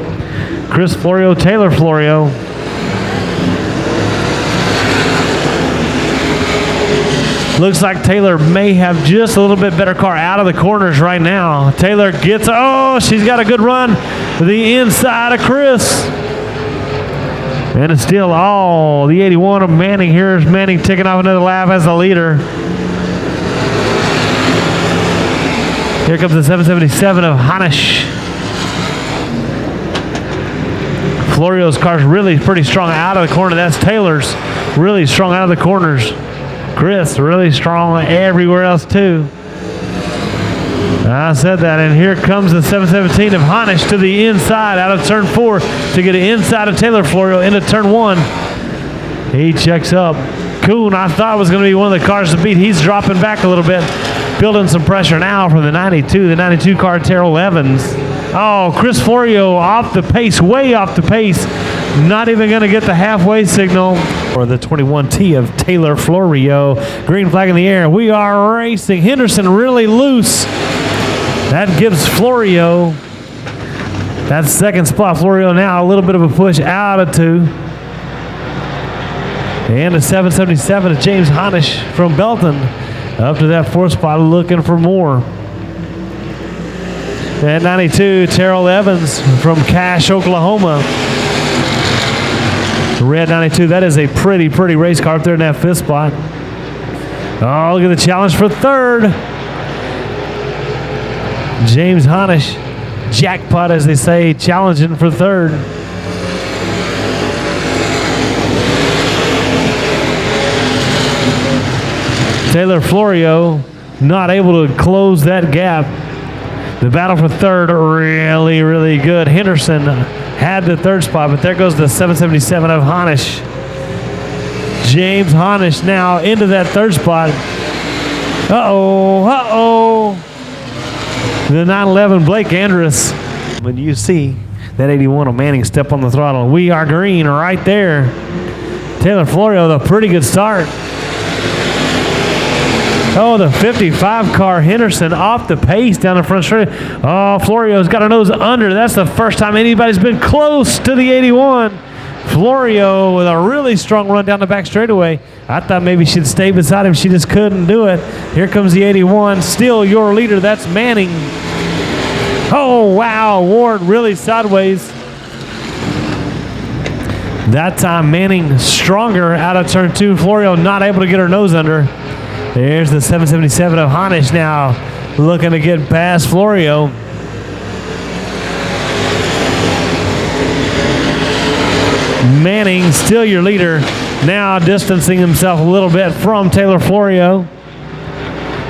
A: Chris Florio, Taylor Florio. Looks like Taylor may have just a little bit better car out of the corners right now. Taylor gets, oh, she's got a good run to the inside of Chris. And it's still all the 81 of Manning. Here's Manning taking off another lap as the leader. Here comes the 777 of Hanisch. Florio's car's really pretty strong out of the corner. That's Taylor's really strong out of the corners. Chris really strong everywhere else too. I said that, and here comes the 717 of Hanisch to the inside out of turn 4 to get it inside of Taylor Florio into turn 1. He checks up. Kuhn, I thought was going to be one of the cars to beat. He's dropping back a little bit, building some pressure now from the 92 car Terrell Evans. Oh, Chris Florio off the pace, way off the pace. Not even going to get the halfway signal. For the 21T of Taylor Florio. Green flag in the air. We are racing. Henderson really loose. That gives Florio that second spot. Florio now a little bit of a push out of 2. And a 777 of James Hanisch from Belton up to that 4th spot looking for more. At 92, Terrell Evans from Cache, Oklahoma. Red 92, that is a pretty race car up there in that 5th spot. Oh, look at the challenge for 3rd. James Hanisch, jackpot as they say, challenging for 3rd. Taylor Florio not able to close that gap. The battle for 3rd, really good. Henderson had the 3rd spot, but there goes the 777 of Hanisch. James Hanisch now into that 3rd spot. The 911 Blake Andrus. When you see that 81 of Manning step on the throttle, we are green right there. Taylor Florio, the pretty good start. Oh, the 55 car Henderson off the pace down the front straight. Oh, Florio's got a nose under. That's the first time anybody's been close to the 81. Florio with a really strong run down the back straightaway. I thought maybe she'd stay beside him. She just couldn't do it. Here comes the 81. Still your leader. That's Manning. Oh, wow. Ward really sideways. That time Manning stronger out of turn 2. Florio not able to get her nose under. There's the 777 of Hanisch now looking to get past Florio. Manning still your leader, now distancing himself a little bit from Taylor Florio.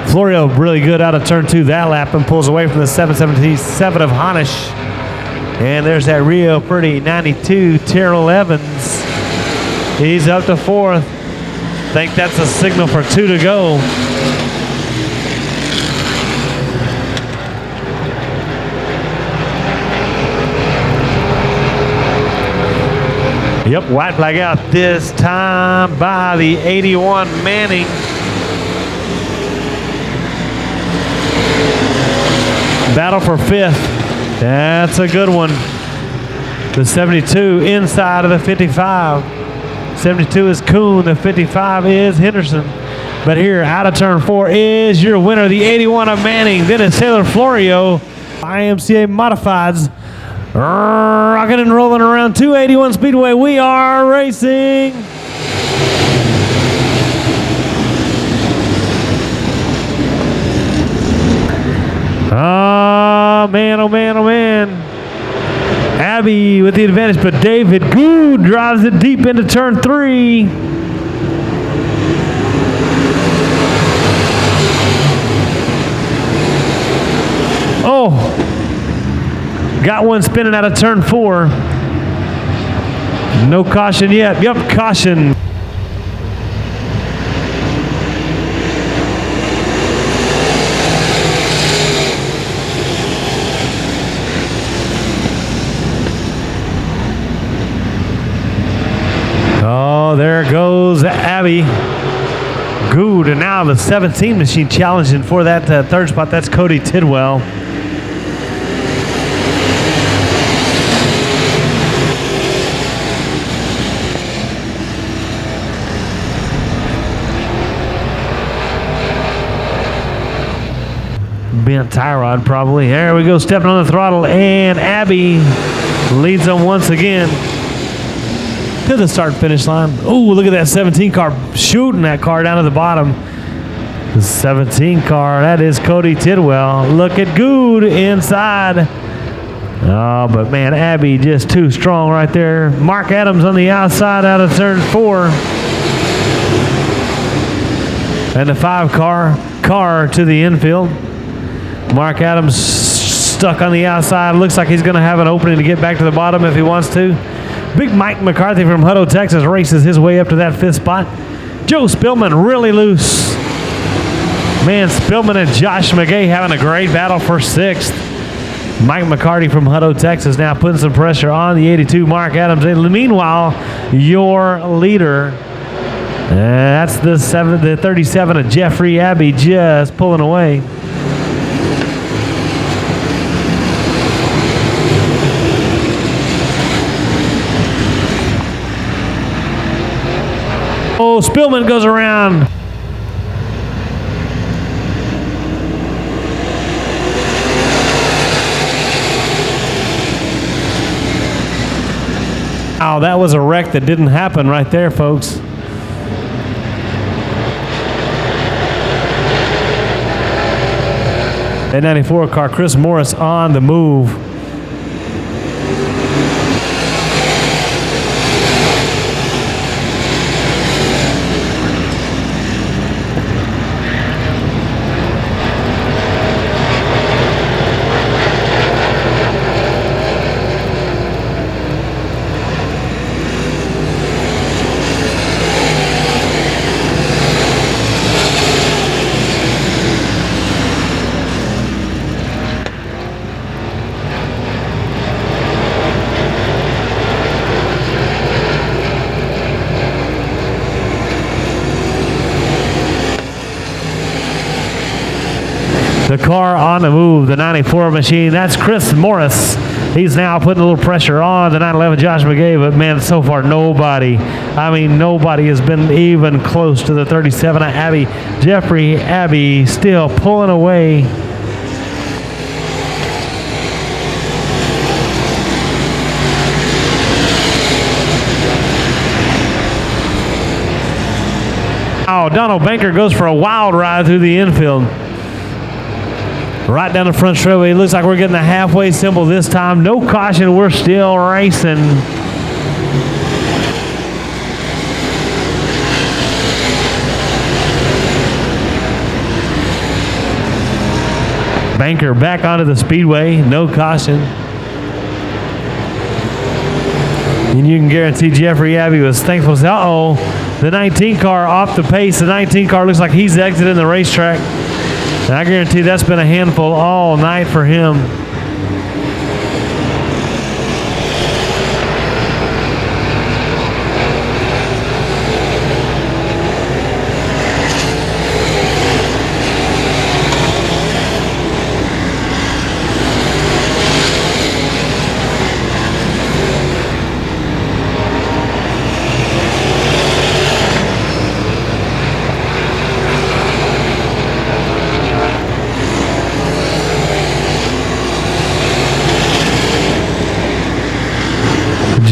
A: Florio really good out of turn 2 that lap and pulls away from the 777 of Hanisch. And there's that real pretty 92 Terrell Evans. He's up to 4th. I think that's a signal for 2 to go. Yep, white flag out this time by the 81 Manning. Battle for 5th. That's a good one. The 72 inside of the 55. 72 is Kuhn. The 55 is Henderson. But here, out of turn 4 is your winner, the 81 of Manning. Then it's Taylor Florio. IMCA Modifieds. Rocking and rolling around 281 Speedway. We are racing. Oh, man, oh, man, oh, man. Abby with the advantage, but David Good drives it deep into turn 3. Oh, got one spinning out of turn 4. No caution yet. Yep, caution. Oh, there goes Abby Good. And now the 17 machine challenging for that third spot. That's Cody Tidwell. Bent tie rod probably. There we go, stepping on the throttle, and Abby leads them once again to the start finish line. Oh, look at that 17 car shooting that car down to the bottom. The 17 car, that is Cody Tidwell. Look at Good inside. Oh, but man, Abby just too strong right there. Mark Adams on the outside out of turn 4. And the 5 car to the infield. Mark Adams stuck on the outside. Looks like he's going to have an opening to get back to the bottom if he wants to. Big Mike McCarthy from Hutto, Texas races his way up to that 5th spot. Joe Spillman really loose. Man, Spillman and Josh McGay having a great battle for 6th. Mike McCarty from Hutto, Texas now putting some pressure on the 82 Mark Adams. And meanwhile, your leader, that's the 37 of Jeffrey Abbey just pulling away. Oh, Spillman goes around. Wow, that was a wreck that didn't happen right there, folks. That 94 car, Chris Morris on the move. The car on the move, the 94 machine, that's Chris Morris. He's now putting a little pressure on the 911 Josh McGay, but man, so far nobody has been even close to the 37 of Abby. Jeffrey Abbey still pulling away. Oh, Donald Banker goes for a wild ride through the infield. Right down the front straightaway. It looks like we're getting the halfway symbol this time. No caution. We're still racing. Banker back onto the speedway. No caution. And you can guarantee Jeffrey Abbey was thankful. Uh-oh. The 19 car off the pace. The 19 car looks like he's exiting the racetrack. And I guarantee that's been a handful all night for him.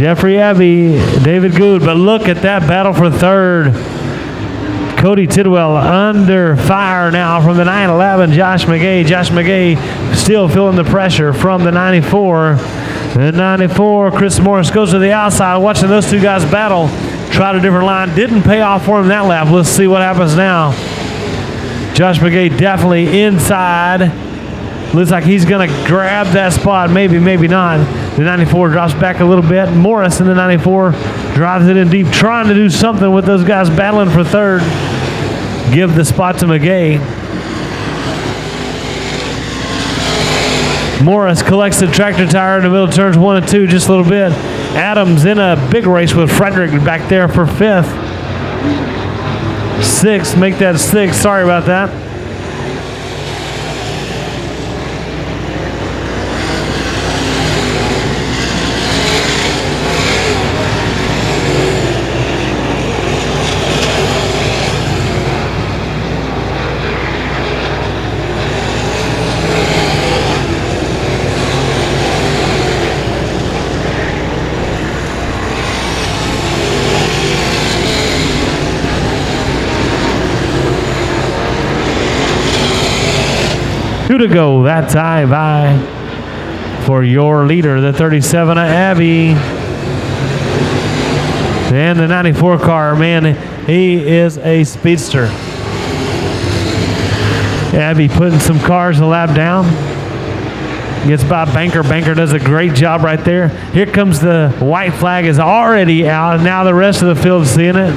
A: Jeffrey Abbey, David Good. But look at that battle for third. Cody Tidwell under fire now from the 911, Josh McGay. Josh McGay still feeling the pressure from the 94. The 94, Chris Morris goes to the outside, watching those two guys battle. Tried a different line, didn't pay off for him that lap. Let's see what happens now. Josh McGay definitely inside. Looks like he's going to grab that spot. Maybe, maybe not. The 94 drops back a little bit. Morris in the 94 drives it in deep, trying to do something with those guys battling for third. Give the spot to McGay. Morris collects the tractor tire in the middle, turns 1 and 2 just a little bit. Adams in a big race with Frederick back there for 5th. 6th, make that 6. Sorry about that. Two to go that time by for your leader, the 37 of Abbey. And the 94 car, man, he is a speedster. Abbey putting some cars a lap down. Gets by Banker. Banker does a great job right there. Here comes the white flag is already out, and now the rest of the field's seeing it.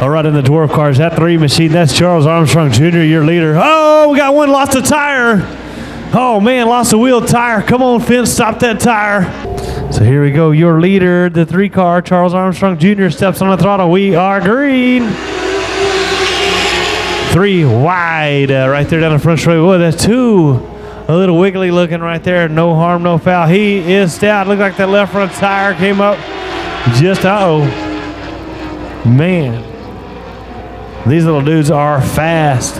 A: All right, in the dwarf cars, that 3 machine, that's Charles Armstrong Jr., your leader. Oh, we got one, lost a tire. Oh, man, lost a wheel tire. Come on, Finn, stop that tire. So here we go, your leader, the 3 car, Charles Armstrong Jr. steps on the throttle. We are green. 3 wide right there down the front straight. Boy, that's 2. A little wiggly looking right there. No harm, no foul. He is stout. Looked like that left front tire came up. Just, man. These little dudes are fast.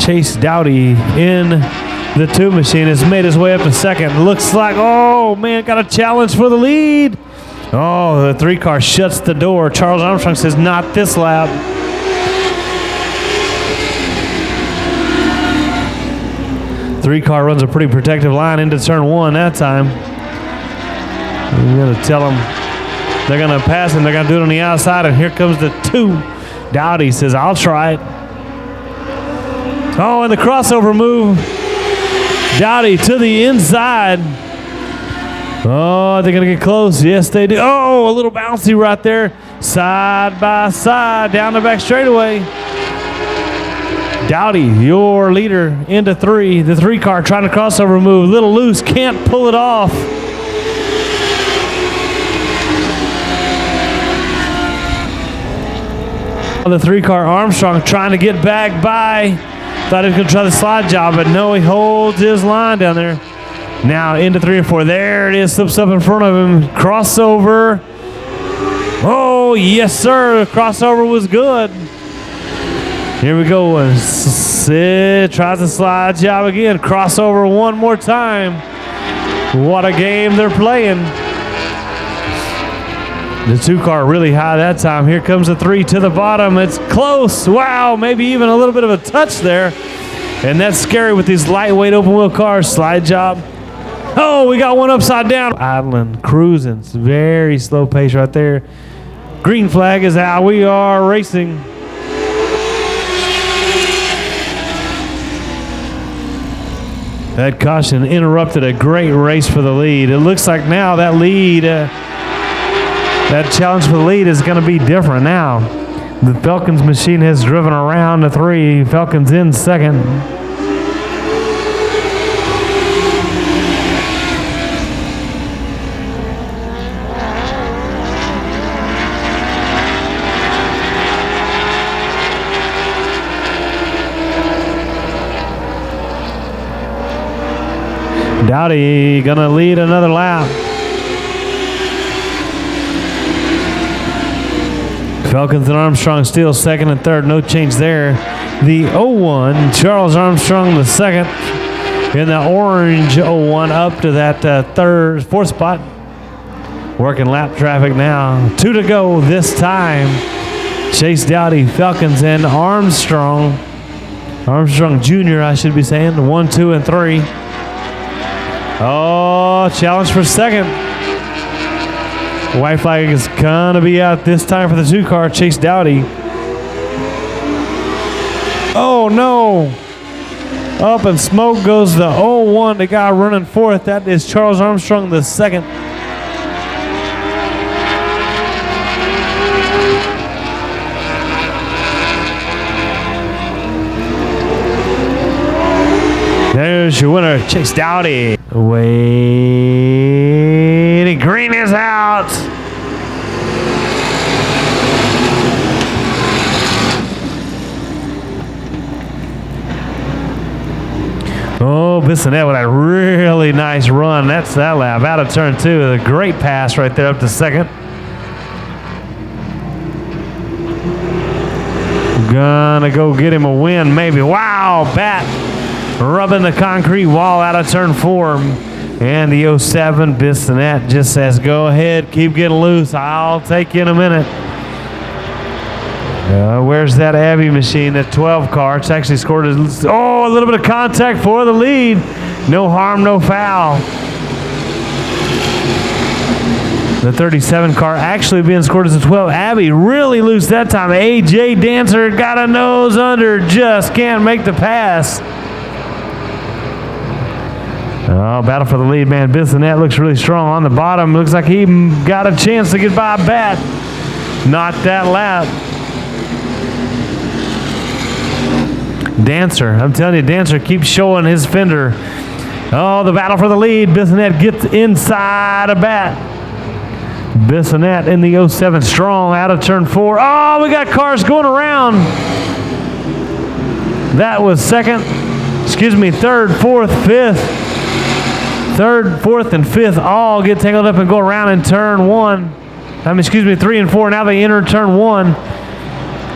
A: Chase Dowdy in the 2 machine has made his way up to 2nd. Looks like, oh man, got a challenge for the lead. Oh, the 3 car shuts the door. Charles Armstrong says, not this lap. Three car runs a pretty protective line into turn 1 that time. I'm going to tell them they're going to pass him. They're going to do it on the outside, and here comes the 2. Dowdy says, I'll try it. Oh, and the crossover move. Dowdy to the inside. Oh, they're going to get close. Yes, they do. Oh, a little bouncy right there. Side by side down the back straightaway. Dowdy, your leader, into 3. The 3 car trying to crossover move. A little loose, can't pull it off. The 3-car Armstrong trying to get back by. Thought he was going to try the slide job, but no, he holds his line down there. Now into 3 and 4. There it is. Slips up in front of him. Crossover. Oh, yes, sir. The crossover was good. Here we go. Sid tries the slide job again. Crossover one more time. What a game they're playing. The 2-car really high that time. Here comes the 3 to the bottom. It's close. Wow, maybe even a little bit of a touch there. And that's scary with these lightweight open wheel cars. Slide job. Oh, we got one upside down. Idling, cruising. It's very slow pace right there. Green flag is out. We are racing. That caution interrupted a great race for the lead. It looks like now that lead, that challenge for the lead is going to be different now. The Falcons machine has driven around the 3. Falcons in second. Dowdy gonna lead another lap. Falcons and Armstrong still second and third, no change there. The 01, Charles Armstrong the second, in the orange 01 up to that fourth spot. Working lap traffic now. 2 to go this time. Chase Dowdy, Falcons and Armstrong Jr., I should be saying, 1, 2, and 3. Oh, challenge for second. White flag is gonna be out this time for the 2-car, Chase Dowdy. Oh no! Up in smoke goes the 01, the guy running fourth. That is Charles Armstrong the second. There's your winner, Chase Dowdy. Wait, green is out. Oh, Bissonette with a really nice run. That's that lap out of turn 2. A great pass right there up to second. Gonna go get him a win, maybe. Wow, Bat rubbing the concrete wall out of turn 4. And the 07 Bissonette just says, go ahead, keep getting loose. I'll take you in a minute. Where's that Abbey machine, that 12 car? It's actually scored a little bit of contact for the lead. No harm, no foul. The 37 car actually being scored as a 12. Abbey really loose that time. AJ Dancer got a nose under, just can't make the pass. Oh, battle for the lead, man. Bissonette looks really strong on the bottom. Looks like he got a chance to get by Bat. Not that lap. Dancer, I'm telling you, Dancer keeps showing his fender. Oh, the battle for the lead. Bissonette gets inside a Bat. Bissonette in the 07 strong out of turn 4. Oh, we got cars going around. That was third, fourth, fifth. Third, fourth, and fifth all get tangled up and go around in turn 3 and 4. Now they enter turn 1.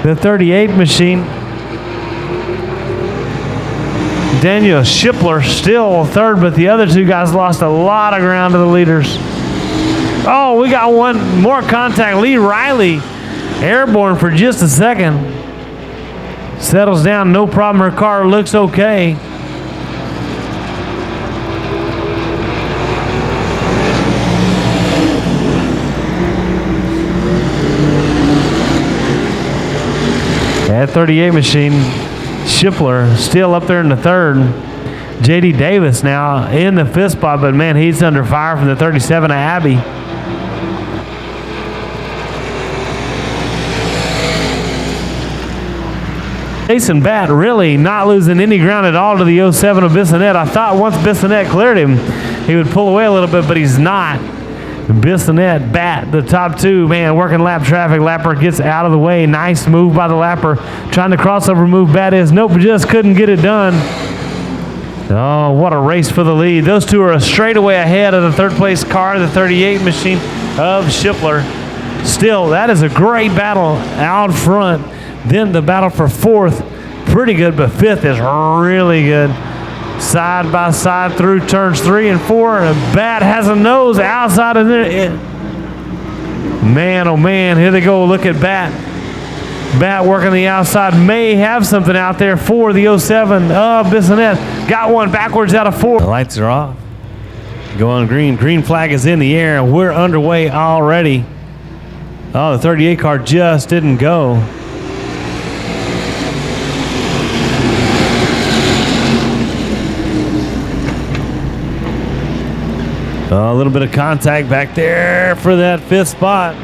A: The 38 machine. Daniel Shipler still third, but the other 2 guys lost a lot of ground to the leaders. Oh, we got one more contact. Lee Riley airborne for just a second. Settles down, no problem. Her car looks okay. That 38 machine, Shipler still up there in the third. J.D. Davis now in the 5th spot, but man, he's under fire from the 37 of Abbey. Jason Bat really not losing any ground at all to the 07 of Bissonette. I thought once Bissonette cleared him, he would pull away a little bit, but he's not. Bissonette, Bat, the top two, man, working lap traffic. Lapper gets out of the way. Nice move by the Lapper. Trying to crossover move, Bat is. Nope, just couldn't get it done. Oh, what a race for the lead. Those two are a straightaway ahead of the third place car, the 38 machine of Schiffler. Still, that is a great battle out front. Then the battle for fourth, pretty good, but fifth is really good. Side by side through turns 3 and 4. And Bat has a nose outside of there. Man, oh man, here they go. Look at Bat. Bat working the outside. May have something out there for the 07 of Bissonette. Got one backwards out of 4. The lights are off. Going green. Green flag is in the air. We're underway already. Oh, the 38 car just didn't go. A little bit of contact back there for that 5th spot.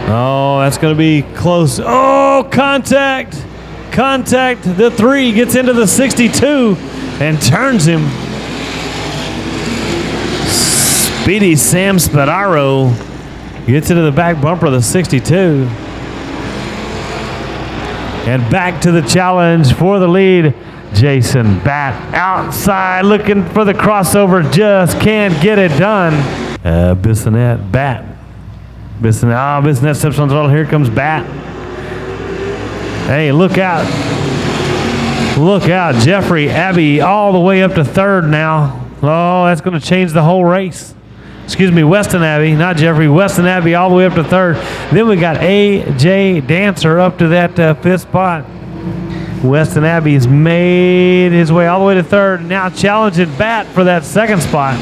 A: Oh, that's going to be close. Oh, contact. Contact. The 3 gets into the 62 and turns him. Speedy Sam Spadaro gets into the back bumper of the 62. And back to the challenge for the lead. Jason Bat outside looking for the crossover, just can't get it done. Bissonette, Bat. Bissonette steps on the throttle. Here comes Bat. Hey, look out. Look out. Jeffrey Abbey all the way up to 3rd now. Oh, that's going to change the whole race. Excuse me, Weston Abbey, not Jeffrey. Weston Abbey all the way up to 3rd. Then we got A.J. Dancer up to that 5th spot. Weston Abbey's made his way all the way to 3rd. Now challenging Bat for that 2nd spot.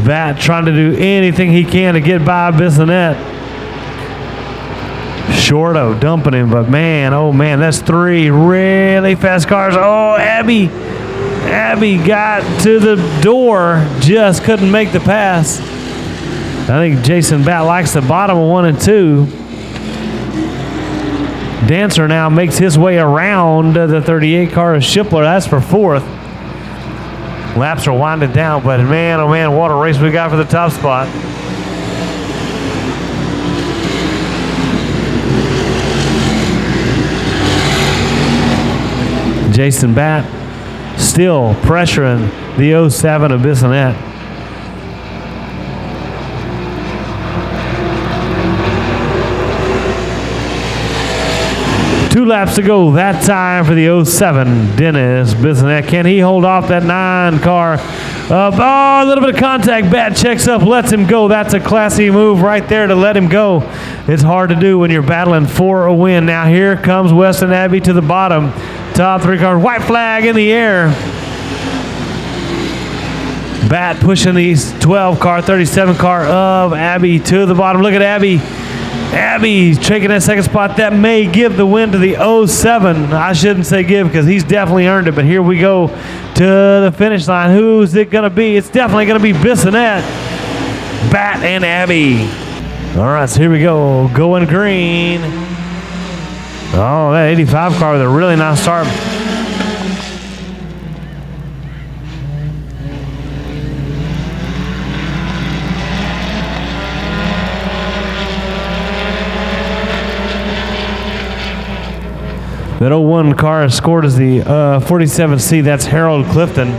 A: Bat trying to do anything he can to get by Bissonette. Shorto dumping him, but man, oh man, that's 3 really fast cars. Oh, Abbey got to the door, just couldn't make the pass. I think Jason Bat likes the bottom of 1 and 2. Dancer now makes his way around the 38 car of Schiffler. That's for 4th. Laps are winding down, but man, oh man, what a race we got for the top spot. Jason Bat still pressuring the 07 of Bissonette. Two laps to go that time for the 07 Dennis Bissonette. Can he hold off that 9 car? Oh, a little bit of contact. Bat checks up, lets him go. That's a classy move right there to let him go. It's hard to do when you're battling for a win. Now here comes Weston Abbey to the bottom. Top 3 cars. White flag in the air. Bat pushing the 12 car, 37 car of Abbey to the bottom. Look at Abbey. Abbey taking that 2nd spot. That may give the win to the 07. I shouldn't say give because he's definitely earned it. But here we go to the finish line. Who's it going to be? It's definitely going to be Bissonette, Bat, and Abbey. All right, so here we go. Going green. Oh, that 85 car with a really nice start. That 01 car scored as the 47C. That's Harold Clifton.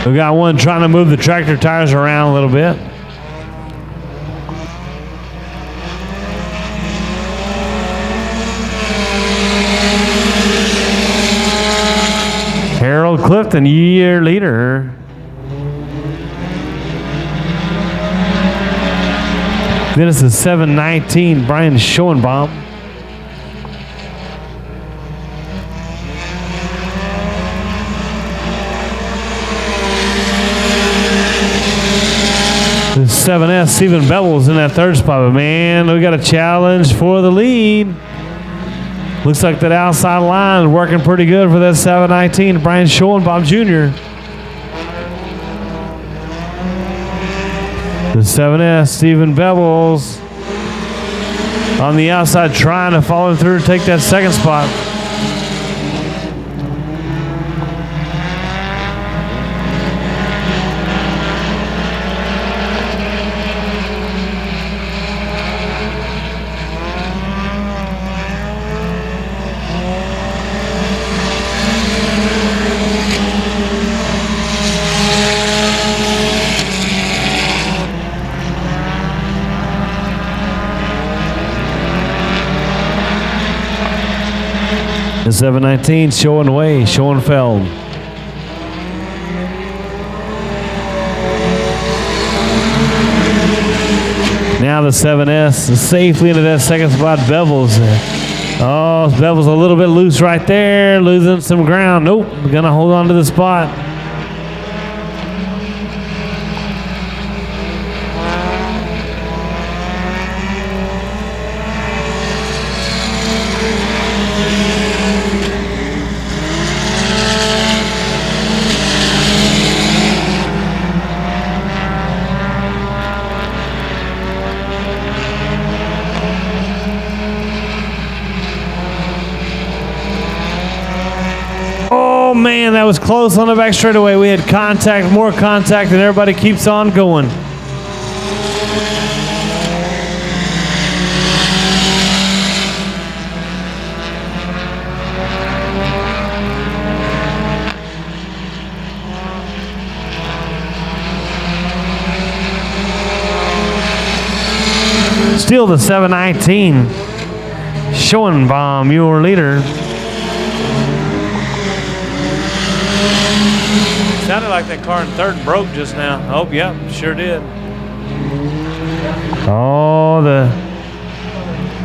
A: We got one trying to move the tractor tires around a little bit. Harold Clifton, year leader. Then it's the 719, Brian Schoenbaum. The 7S, Stephen Bevel's in that 3rd spot, but man, we got a challenge for the lead. Looks like that outside line working pretty good for that 719, Brian Schoenbaum Jr. The 7S, Stephen Bevels, on the outside trying to follow through to take that second spot. The 719 Schoenfeld. Now the 7S is safely into that second spot. Bevels. Oh, Bevels a little bit loose right there, losing some ground. Nope, gonna hold on to the spot. Oh man, that was close on the back straightaway. We had contact, more contact, and everybody keeps on going. Still the 719. Schoenbaum, your leader. Sounded like that car in third broke just now. Oh, yep, sure did. Oh,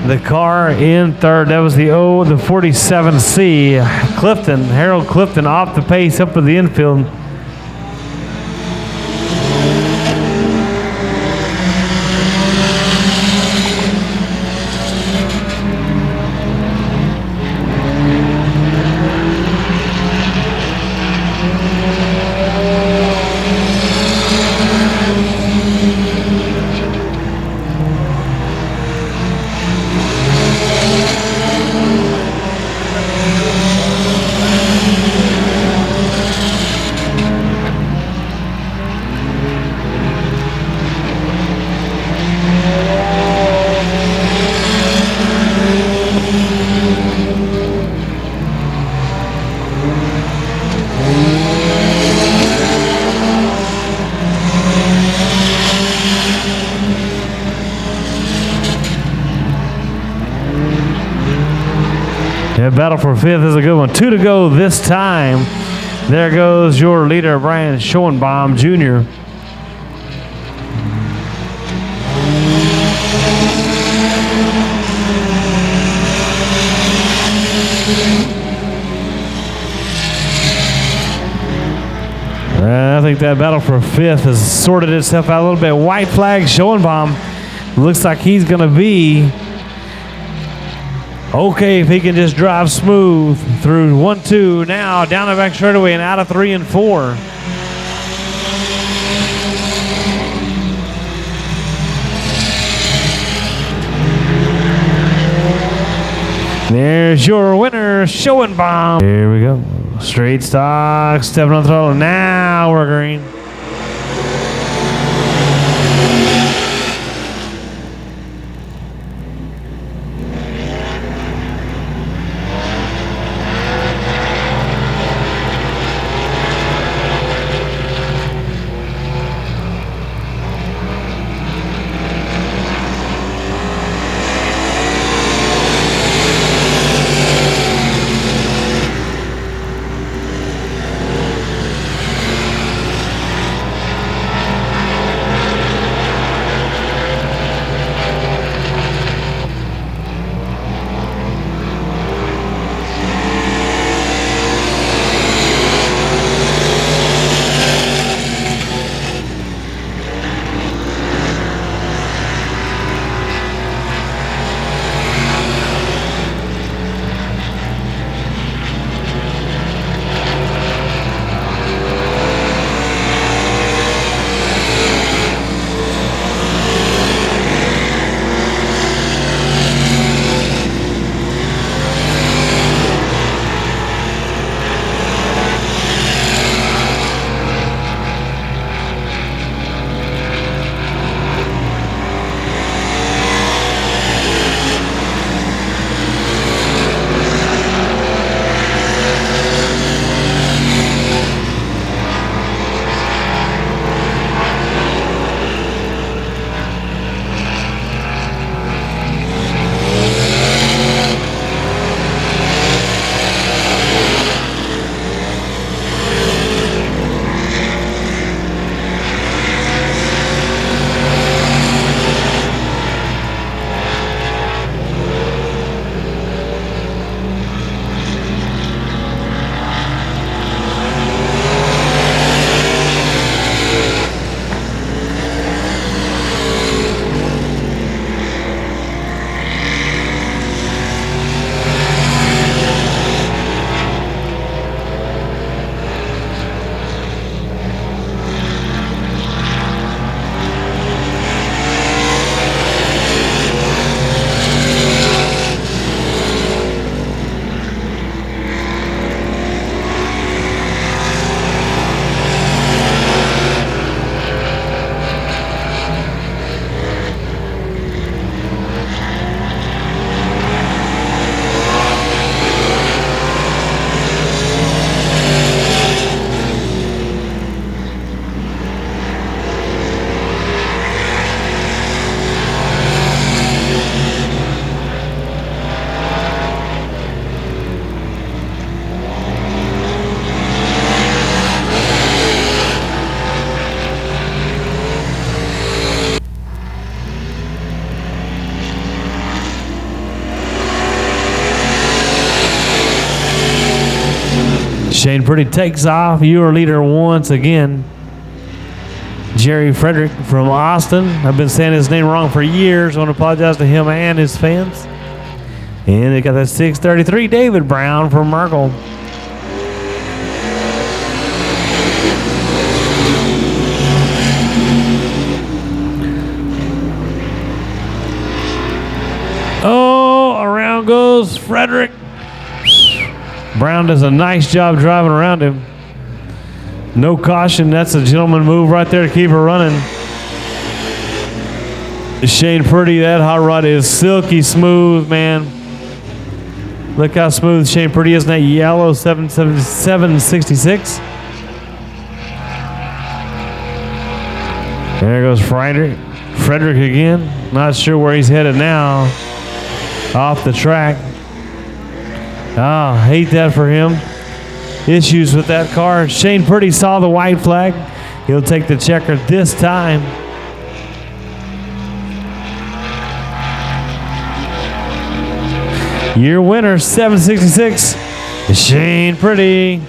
A: the car in third. That was the 47C. Clifton, Harold Clifton off the pace up to the infield. Yeah, battle for fifth is a good one. 2 to go this time. There goes your leader, Brian Schoenbaum Jr. I think that battle for fifth has sorted itself out a little bit. White flag, Schoenbaum. Looks like he's going to be okay if he can just drive smooth through 1-2. Now down the back straightaway and out of 3 and 4. There's your winner, Schoenbaum. Here we go. Straight stock, stepping on the throttle. Now we're green. Shane Pretty takes off. Your leader once again. Jerry Frederick from Austin. I've been saying his name wrong for years. I want to apologize to him and his fans. And they got that 633 David Brown from Merkel. Oh, around goes Frederick. Brown does a nice job driving around him. No caution. That's a gentleman move right there to keep her running. Shane Pretty, that hot rod is silky smooth, man. Look how smooth Shane Pretty is in that yellow 766. There goes Frederick again. Not sure where he's headed now. Off the track. Oh, hate that for him. Issues with that car. Shane Pretty saw the white flag. He'll take the checker this time. Your winner, 766, Shane Pretty.